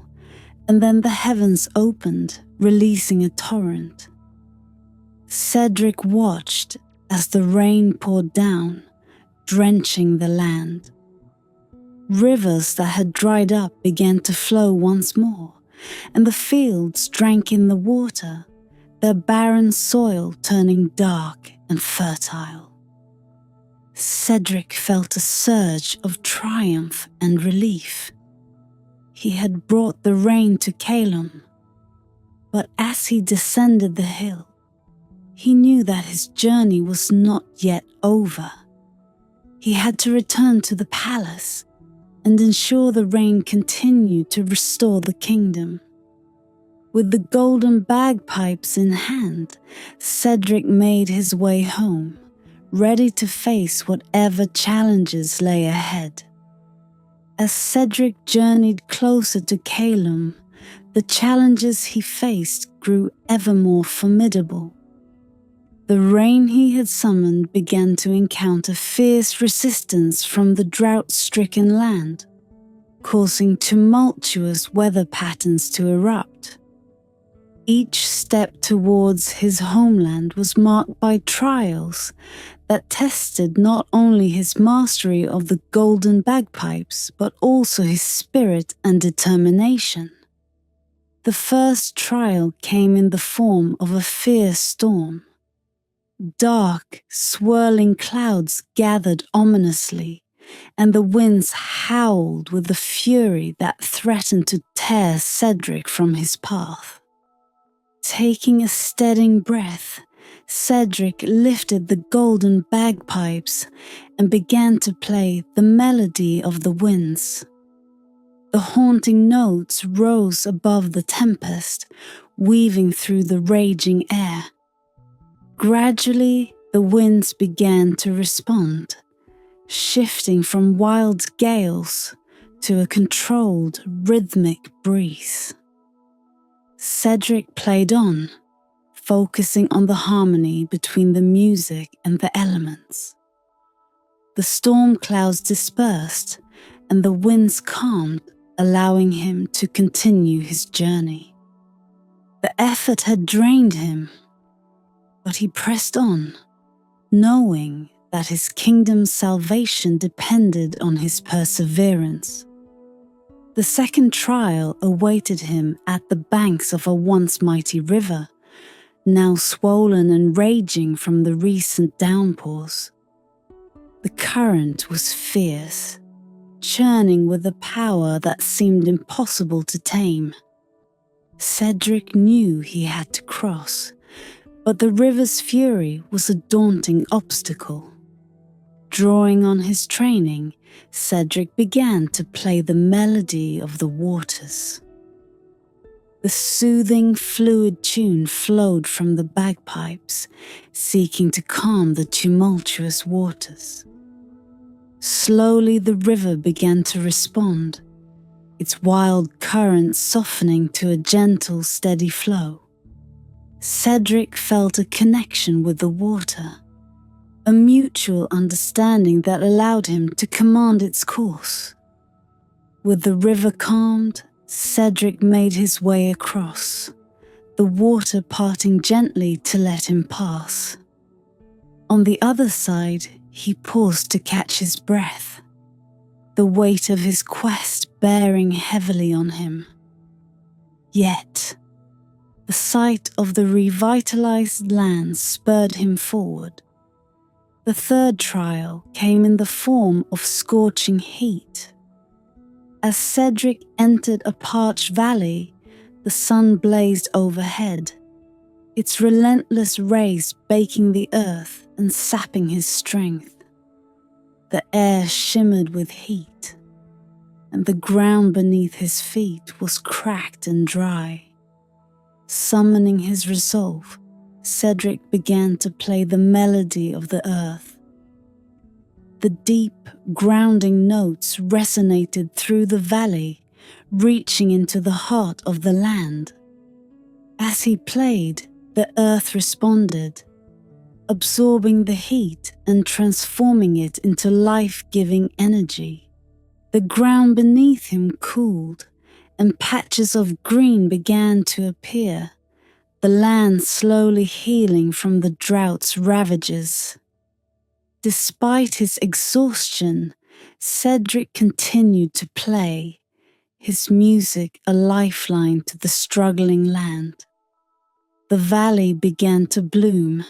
and then the heavens opened, releasing a torrent. Cedric watched as the rain poured down, drenching the land. Rivers that had dried up began to flow once more, and the fields drank in the water, their barren soil turning dark and fertile. Cedric felt a surge of triumph and relief. He had brought the rain to Calum, but as he descended the hill, he knew that his journey was not yet over. He had to return to the palace and ensure the rain continued to restore the kingdom. With the golden bagpipes in hand, Cedric made his way home, ready to face whatever challenges lay ahead. As Cedric journeyed closer to Calum, the challenges he faced grew ever more formidable. The rain he had summoned began to encounter fierce resistance from the drought-stricken land, causing tumultuous weather patterns to erupt. Each step towards his homeland was marked by trials that tested not only his mastery of the golden bagpipes, but also his spirit and determination. The first trial came in the form of a fierce storm. Dark, swirling clouds gathered ominously, and the winds howled with the fury that threatened to tear Cedric from his path. Taking a steadying breath, Cedric lifted the golden bagpipes and began to play the melody of the winds. The haunting notes rose above the tempest, weaving through the raging air. Gradually, the winds began to respond, shifting from wild gales to a controlled, rhythmic breeze. Cedric played on, focusing on the harmony between the music and the elements. The storm clouds dispersed and the winds calmed, allowing him to continue his journey. The effort had drained him, but he pressed on, knowing that his kingdom's salvation depended on his perseverance. The second trial awaited him at the banks of a once mighty river, now swollen and raging from the recent downpours. The current was fierce, churning with a power that seemed impossible to tame. Cedric knew he had to cross, but the river's fury was a daunting obstacle. Drawing on his training, Cedric began to play the melody of the waters. The soothing, fluid tune flowed from the bagpipes, seeking to calm the tumultuous waters. Slowly the river began to respond, its wild current softening to a gentle, steady flow. Cedric felt a connection with the water, a mutual understanding that allowed him to command its course. With the river calmed, Cedric made his way across, the water parting gently to let him pass. On the other side, he paused to catch his breath, the weight of his quest bearing heavily on him. Yet, the sight of the revitalized land spurred him forward. The third trial came in the form of scorching heat. As Cedric entered a parched valley, the sun blazed overhead, its relentless rays baking the earth and sapping his strength. The air shimmered with heat, and the ground beneath his feet was cracked and dry. Summoning his resolve, Cedric began to play the melody of the earth. The deep, grounding notes resonated through the valley, reaching into the heart of the land. As he played, the earth responded, absorbing the heat and transforming it into life-giving energy. The ground beneath him cooled, and patches of green began to appear, the land slowly healing from the drought's ravages. Despite his exhaustion, Cedric continued to play, his music a lifeline to the struggling land. The valley began to bloom,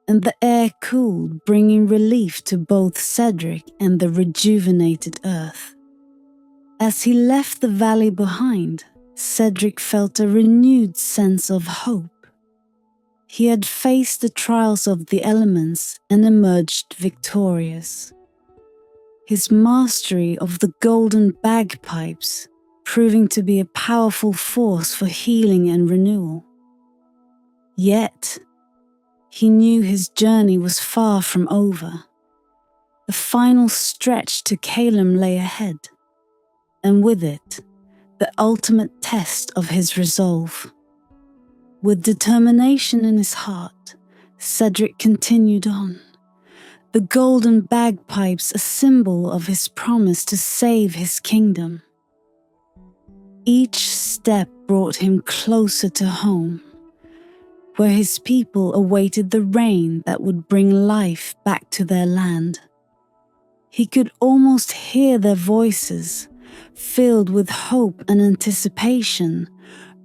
and the air cooled, bringing relief to both Cedric and the rejuvenated earth. As he left the valley behind, Cedric felt a renewed sense of hope. He had faced the trials of the elements and emerged victorious. His mastery of the golden bagpipes proving to be a powerful force for healing and renewal. Yet, he knew his journey was far from over. The final stretch to Calem lay ahead, and with it, the ultimate test of his resolve. With determination in his heart, Cedric continued on, the golden bagpipes a symbol of his promise to save his kingdom. Each step brought him closer to home, where his people awaited the rain that would bring life back to their land. He could almost hear their voices, filled with hope and anticipation,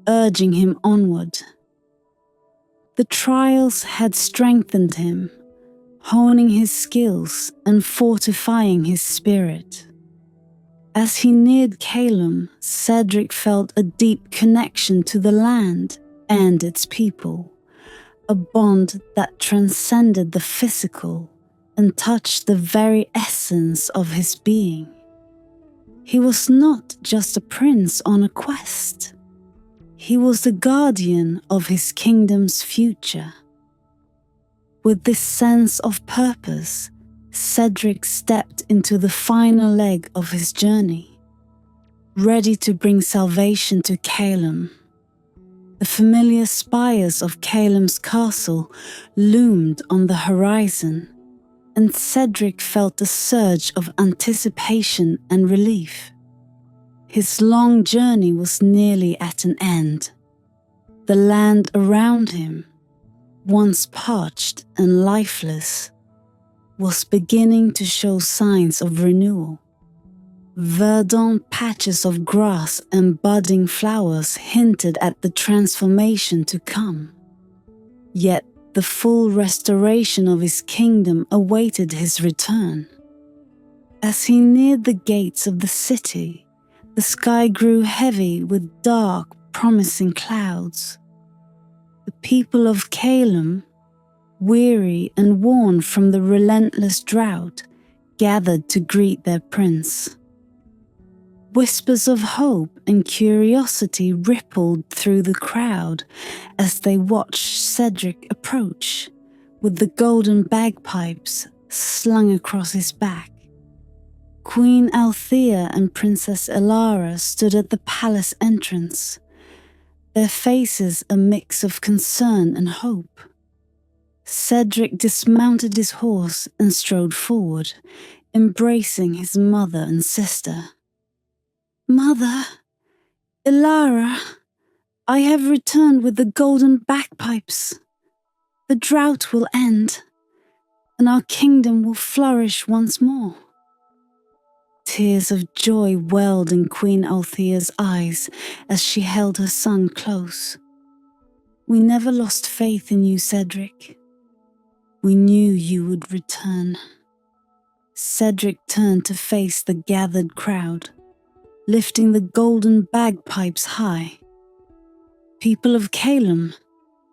urging him onward. The trials had strengthened him, honing his skills and fortifying his spirit. As he neared Calem, Cedric felt a deep connection to the land and its people, a bond that transcended the physical and touched the very essence of his being. He was not just a prince on a quest. He was the guardian of his kingdom's future. With this sense of purpose, Cedric stepped into the final leg of his journey, ready to bring salvation to Calem. The familiar spires of Calem's castle loomed on the horizon, and Cedric felt a surge of anticipation and relief. His long journey was nearly at an end. The land around him, once parched and lifeless, was beginning to show signs of renewal. Verdant patches of grass and budding flowers hinted at the transformation to come. Yet the full restoration of his kingdom awaited his return. As he neared the gates of the city, the sky grew heavy with dark, promising clouds. The people of Calem, weary and worn from the relentless drought, gathered to greet their prince. Whispers of hope and curiosity rippled through the crowd as they watched Cedric approach, with the golden bagpipes slung across his back. Queen Althea and Princess Elara stood at the palace entrance, their faces a mix of concern and hope. Cedric dismounted his horse and strode forward, embracing his mother and sister. "Mother, Elara, I have returned with the golden bagpipes. The drought will end, and our kingdom will flourish once more." Tears of joy welled in Queen Althea's eyes as she held her son close. "We never lost faith in you, Cedric. We knew you would return." Cedric turned to face the gathered crowd, lifting the golden bagpipes high. "People of Calem,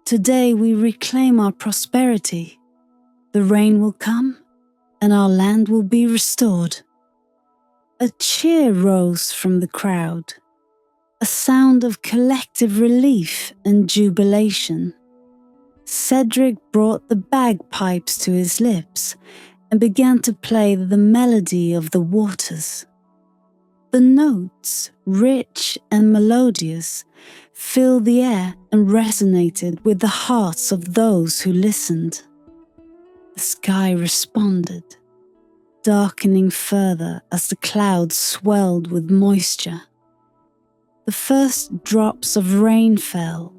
today we reclaim our prosperity. The rain will come, and our land will be restored." A cheer rose from the crowd, a sound of collective relief and jubilation. Cedric brought the bagpipes to his lips and began to play the melody of the waters. The notes, rich and melodious, filled the air and resonated with the hearts of those who listened. The sky responded. darkening further as the clouds swelled with moisture. The first drops of rain fell,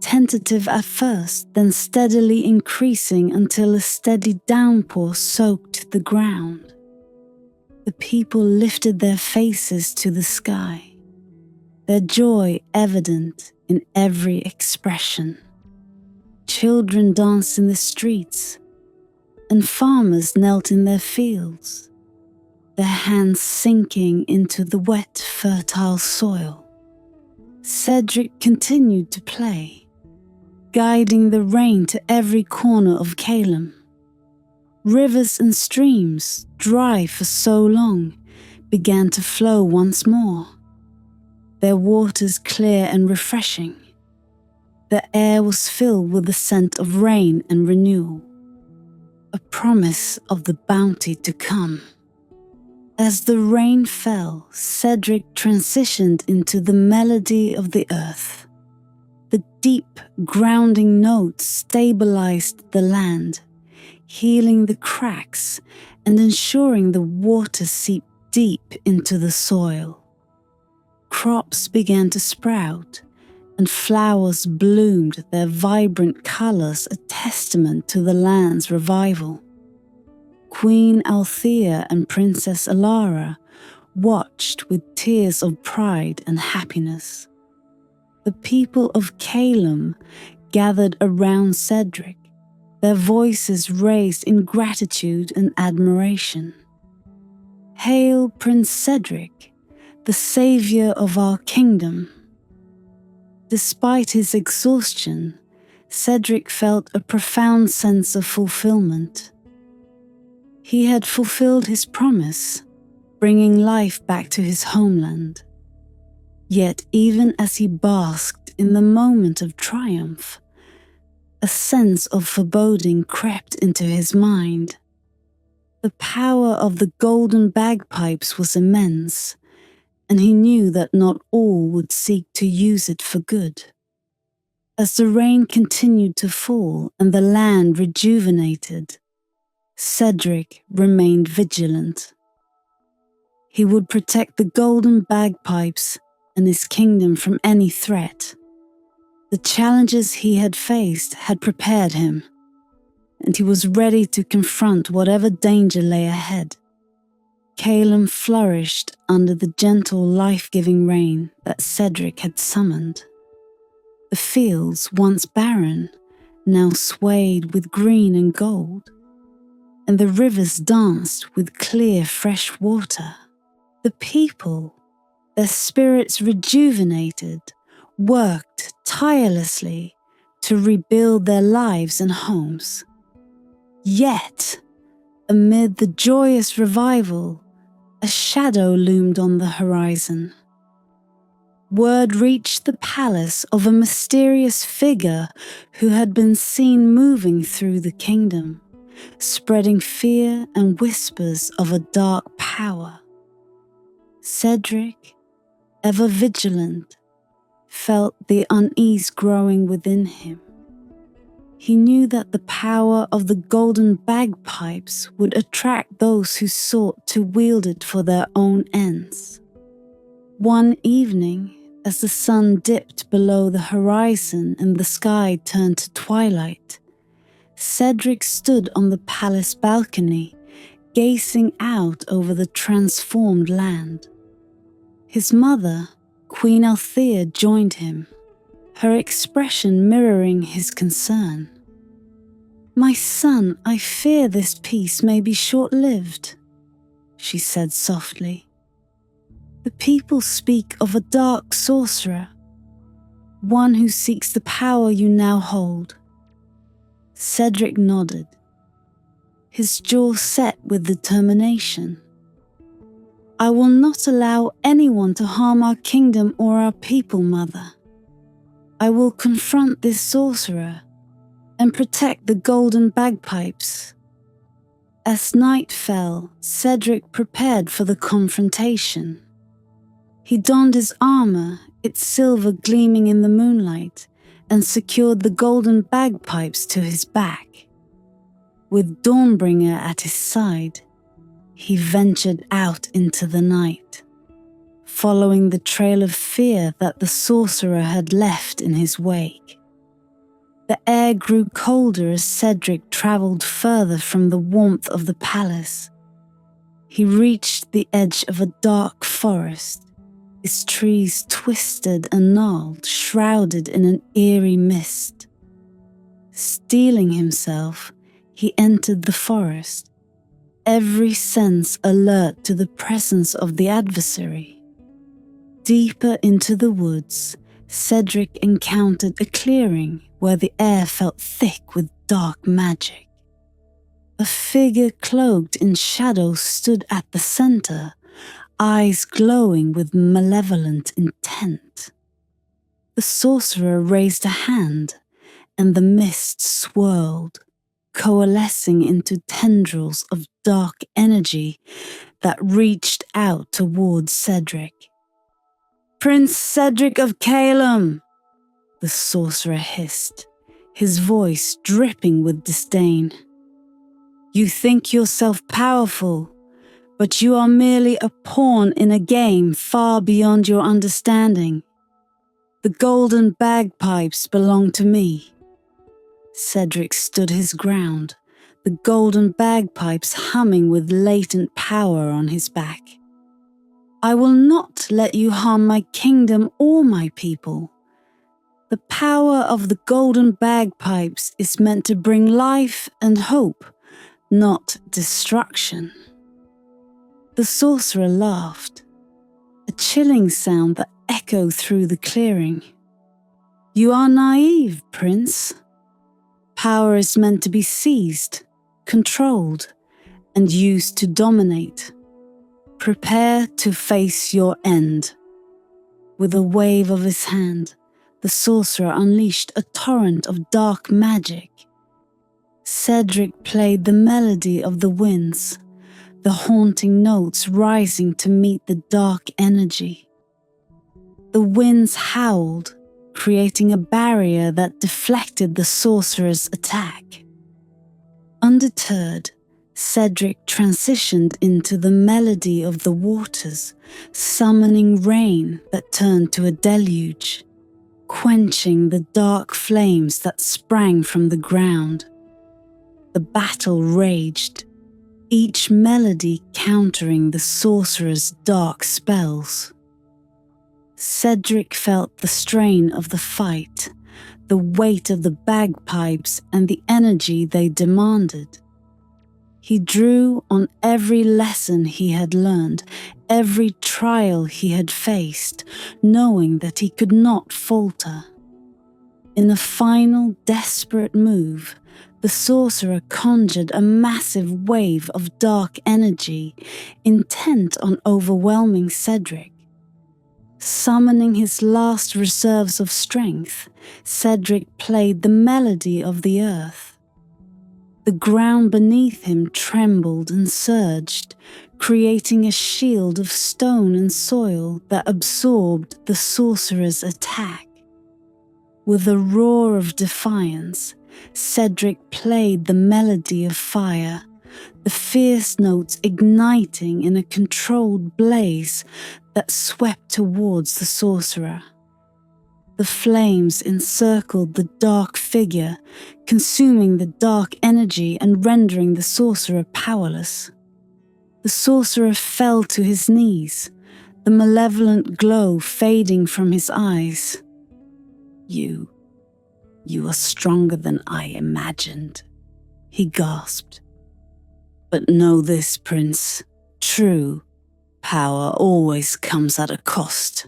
tentative at first, then steadily increasing until a steady downpour soaked the ground. The people lifted their faces to the sky, their joy evident in every expression. Children danced in the streets, and farmers knelt in their fields, their hands sinking into the wet, fertile soil. Cedric continued to play, guiding the rain to every corner of Calem. Rivers and streams, dry for so long, began to flow once more, their waters clear and refreshing. The air was filled with the scent of rain and renewal, a promise of the bounty to come. As the rain fell, Cedric transitioned into the melody of the earth. The deep, grounding notes stabilized the land, healing the cracks and ensuring the water seeped deep into the soil. Crops began to sprout, and flowers bloomed, their vibrant colors a testament to the land's revival. Queen Althea and Princess Alara watched with tears of pride and happiness. The people of Calem gathered around Cedric, their voices raised in gratitude and admiration. "Hail, Prince Cedric, the savior of our kingdom." Despite his exhaustion, Cedric felt a profound sense of fulfillment. He had fulfilled his promise, bringing life back to his homeland. Yet even as he basked in the moment of triumph, a sense of foreboding crept into his mind. The power of the golden bagpipes was immense, and he knew that not all would seek to use it for good. As the rain continued to fall and the land rejuvenated, Cedric remained vigilant. He would protect the golden bagpipes and his kingdom from any threat. The challenges he had faced had prepared him, and he was ready to confront whatever danger lay ahead. Calem flourished under the gentle, life-giving rain that Cedric had summoned. The fields, once barren, now swayed with green and gold, and the rivers danced with clear, fresh water. The people, their spirits rejuvenated, worked tirelessly to rebuild their lives and homes. Yet, amid the joyous revival, a shadow loomed on the horizon. Word reached the palace of a mysterious figure who had been seen moving through the kingdom, spreading fear and whispers of a dark power. Cedric, ever vigilant, felt the unease growing within him. He knew that the power of the golden bagpipes would attract those who sought to wield it for their own ends. One evening, as the sun dipped below the horizon and the sky turned to twilight, Cedric stood on the palace balcony, gazing out over the transformed land. His mother, Queen Althea, joined him, her expression mirroring his concern. "My son, I fear this peace may be short-lived," she said softly. "The people speak of a dark sorcerer, one who seeks the power you now hold." Cedric nodded, his jaw set with determination. "I will not allow anyone to harm our kingdom or our people, Mother. I will confront this sorcerer and protect the golden bagpipes." As night fell, Cedric prepared for the confrontation. He donned his armor, its silver gleaming in the moonlight, and secured the golden bagpipes to his back. With Dawnbringer at his side, he ventured out into the night, following the trail of fear that the sorcerer had left in his wake. The air grew colder as Cedric travelled further from the warmth of the palace. He reached the edge of a dark forest, its trees twisted and gnarled, shrouded in an eerie mist. Steeling himself, he entered the forest, every sense alert to the presence of the adversary. Deeper into the woods, Cedric encountered a clearing where the air felt thick with dark magic. A figure cloaked in shadow stood at the center, eyes glowing with malevolent intent. The sorcerer raised a hand, and the mist swirled, coalescing into tendrils of dark energy that reached out towards Cedric. "Prince Cedric of Calem!" the sorcerer hissed, his voice dripping with disdain. "You think yourself powerful, but you are merely a pawn in a game far beyond your understanding. The golden bagpipes belong to me." Cedric stood his ground, the golden bagpipes humming with latent power on his back. "I will not let you harm my kingdom or my people. The power of the golden bagpipes is meant to bring life and hope, not destruction." The sorcerer laughed, a chilling sound that echoed through the clearing. "You are naive, Prince. Power is meant to be seized, controlled, and used to dominate. Prepare to face your end." With a wave of his hand, the sorcerer unleashed a torrent of dark magic. Cedric played the melody of the winds, the haunting notes rising to meet the dark energy. The winds howled, creating a barrier that deflected the sorcerer's attack. Undeterred, Cedric transitioned into the melody of the waters, summoning rain that turned to a deluge, quenching the dark flames that sprang from the ground. The battle raged, each melody countering the sorcerer's dark spells. Cedric felt the strain of the fight, the weight of the bagpipes and the energy they demanded. He drew on every lesson he had learned, every trial he had faced, knowing that he could not falter. In a final, desperate move, the sorcerer conjured a massive wave of dark energy, intent on overwhelming Cedric. Summoning his last reserves of strength, Cedric played the melody of the earth. The ground beneath him trembled and surged, creating a shield of stone and soil that absorbed the sorcerer's attack. With a roar of defiance, Cedric played the melody of fire, the fierce notes igniting in a controlled blaze that swept towards the sorcerer. The flames encircled the dark figure, consuming the dark energy and rendering the sorcerer powerless. The sorcerer fell to his knees, the malevolent glow fading from his eyes. You are stronger than I imagined," he gasped. "But know this, Prince, true power always comes at a cost."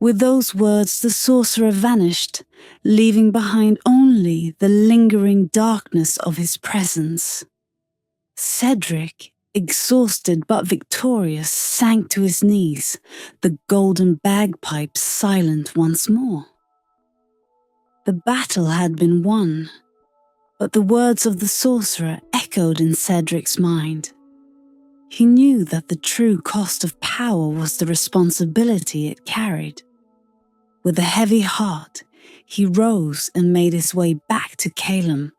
With those words, the sorcerer vanished, leaving behind only the lingering darkness of his presence. Cedric, exhausted but victorious, sank to his knees, the golden bagpipes silent once more. The battle had been won, but the words of the sorcerer echoed in Cedric's mind. He knew that the true cost of power was the responsibility it carried. With a heavy heart, he rose and made his way back to Calem,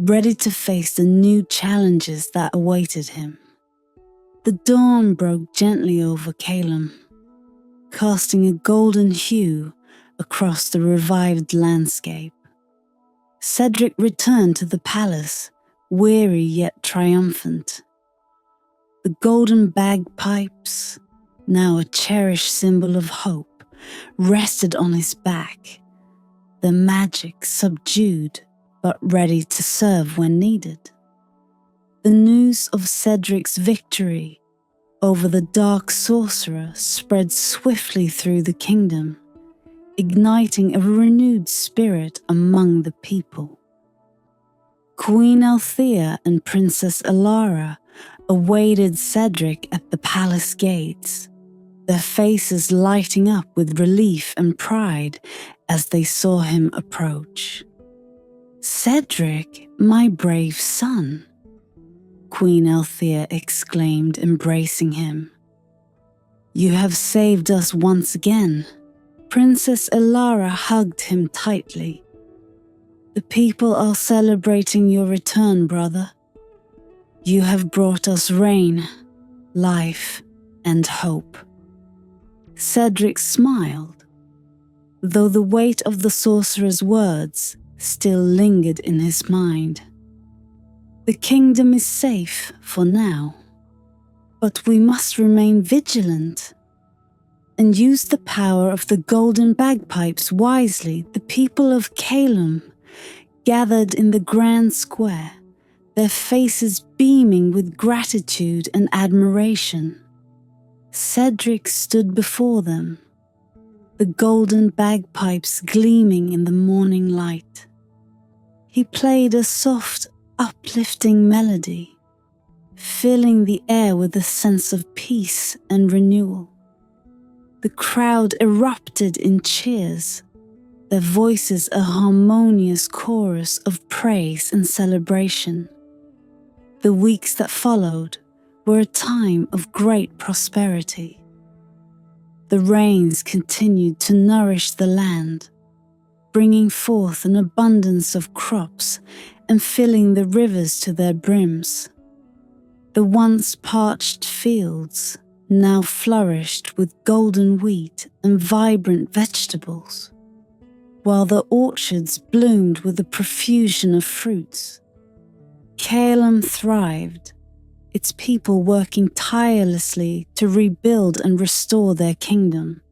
ready to face the new challenges that awaited him. The dawn broke gently over Calem, casting a golden hue across the revived landscape. Cedric returned to the palace, weary yet triumphant. The golden bagpipes, now a cherished symbol of hope, rested on his back, their magic subdued but ready to serve when needed. The news of Cedric's victory over the dark sorcerer spread swiftly through the kingdom, igniting a renewed spirit among the people. Queen Althea and Princess Alara awaited Cedric at the palace gates, their faces lighting up with relief and pride as they saw him approach. "Cedric, my brave son," Queen Althea exclaimed, embracing him. "You have saved us once again." Princess Alara hugged him tightly. "The people are celebrating your return, brother. You have brought us rain, life, and hope." Cedric smiled, though the weight of the sorcerer's words still lingered in his mind. "The kingdom is safe for now, but we must remain vigilant and use the power of the golden bagpipes wisely." The people of Calem gathered in the grand square, their faces beaming with gratitude and admiration. Cedric stood before them, the golden bagpipes gleaming in the morning light. He played a soft, uplifting melody, filling the air with a sense of peace and renewal. The crowd erupted in cheers, their voices a harmonious chorus of praise and celebration. The weeks that followed were a time of great prosperity. The rains continued to nourish the land, bringing forth an abundance of crops and filling the rivers to their brims. The once parched fields now flourished with golden wheat and vibrant vegetables, while the orchards bloomed with a profusion of fruits. Calem thrived, its people working tirelessly to rebuild and restore their kingdom.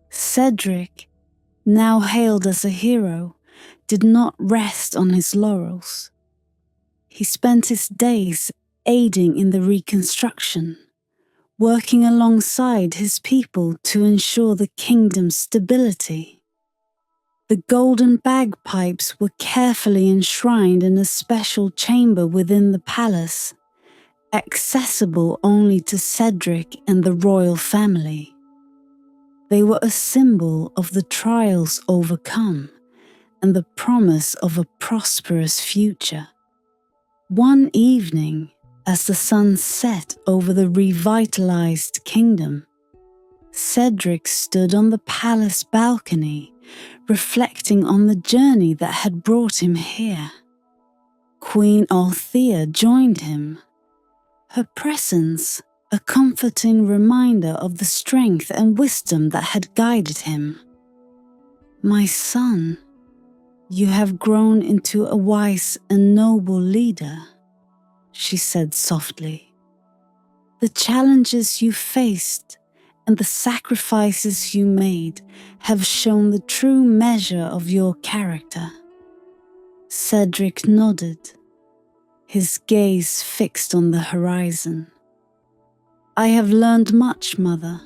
Cedric, now hailed as a hero, did not rest on his laurels. He spent his days aiding in the reconstruction, working alongside his people to ensure the kingdom's stability. The golden bagpipes were carefully enshrined in a special chamber within the palace, accessible only to Cedric and the royal family. They were a symbol of the trials overcome and the promise of a prosperous future. One evening, as the sun set over the revitalized kingdom, Cedric stood on the palace balcony, reflecting on the journey that had brought him here. Queen Althea joined him, her presence a comforting reminder of the strength and wisdom that had guided him. "My son, you have grown into a wise and noble leader," she said softly. "The challenges you faced and the sacrifices you made have shown the true measure of your character." Cedric nodded, his gaze fixed on the horizon. "I have learned much, Mother.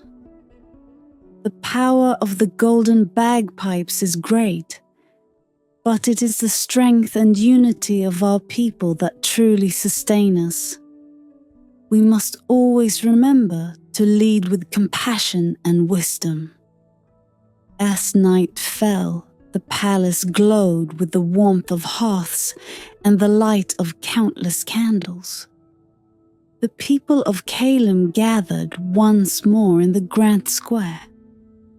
The power of the golden bagpipes is great, but it is the strength and unity of our people that truly sustain us. We must always remember to lead with compassion and wisdom." As night fell, the palace glowed with the warmth of hearths and the light of countless candles. The people of Calem gathered once more in the grand square,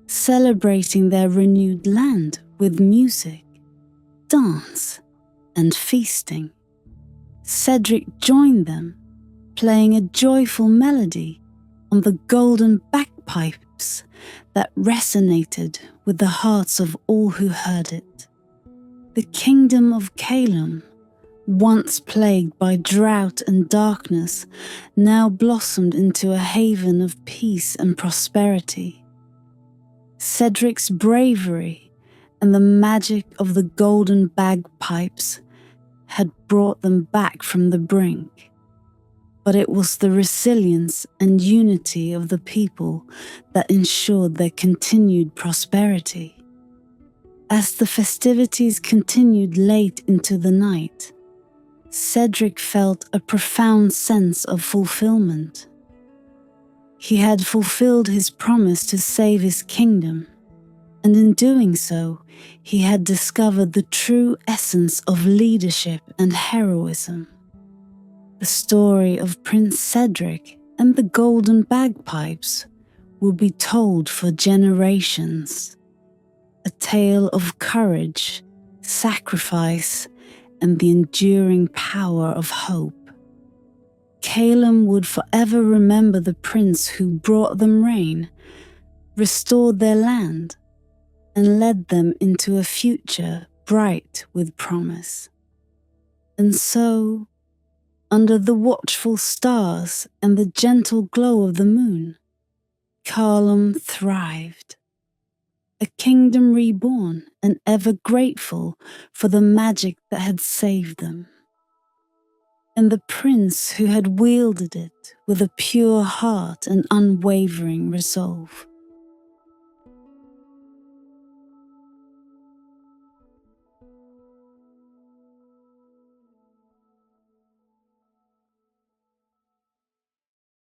celebrating their renewed land with music, dance, and feasting. Cedric joined them, playing a joyful melody on the golden bagpipes that resonated with the hearts of all who heard it. The kingdom of Calum, once plagued by drought and darkness, now blossomed into a haven of peace and prosperity. Cedric's bravery and the magic of the golden bagpipes had brought them back from the brink. But it was the resilience and unity of the people that ensured their continued prosperity. As the festivities continued late into the night, Cedric felt a profound sense of fulfillment. He had fulfilled his promise to save his kingdom, and in doing so, he had discovered the true essence of leadership and heroism. The story of Prince Cedric and the golden bagpipes will be told for generations. A tale of courage, sacrifice, and the enduring power of hope. Calum would forever remember the prince who brought them rain, restored their land, and led them into a future bright with promise. And so, under the watchful stars and the gentle glow of the moon, Calum thrived. A kingdom reborn and ever grateful for the magic that had saved them. And the prince who had wielded it with a pure heart and unwavering resolve.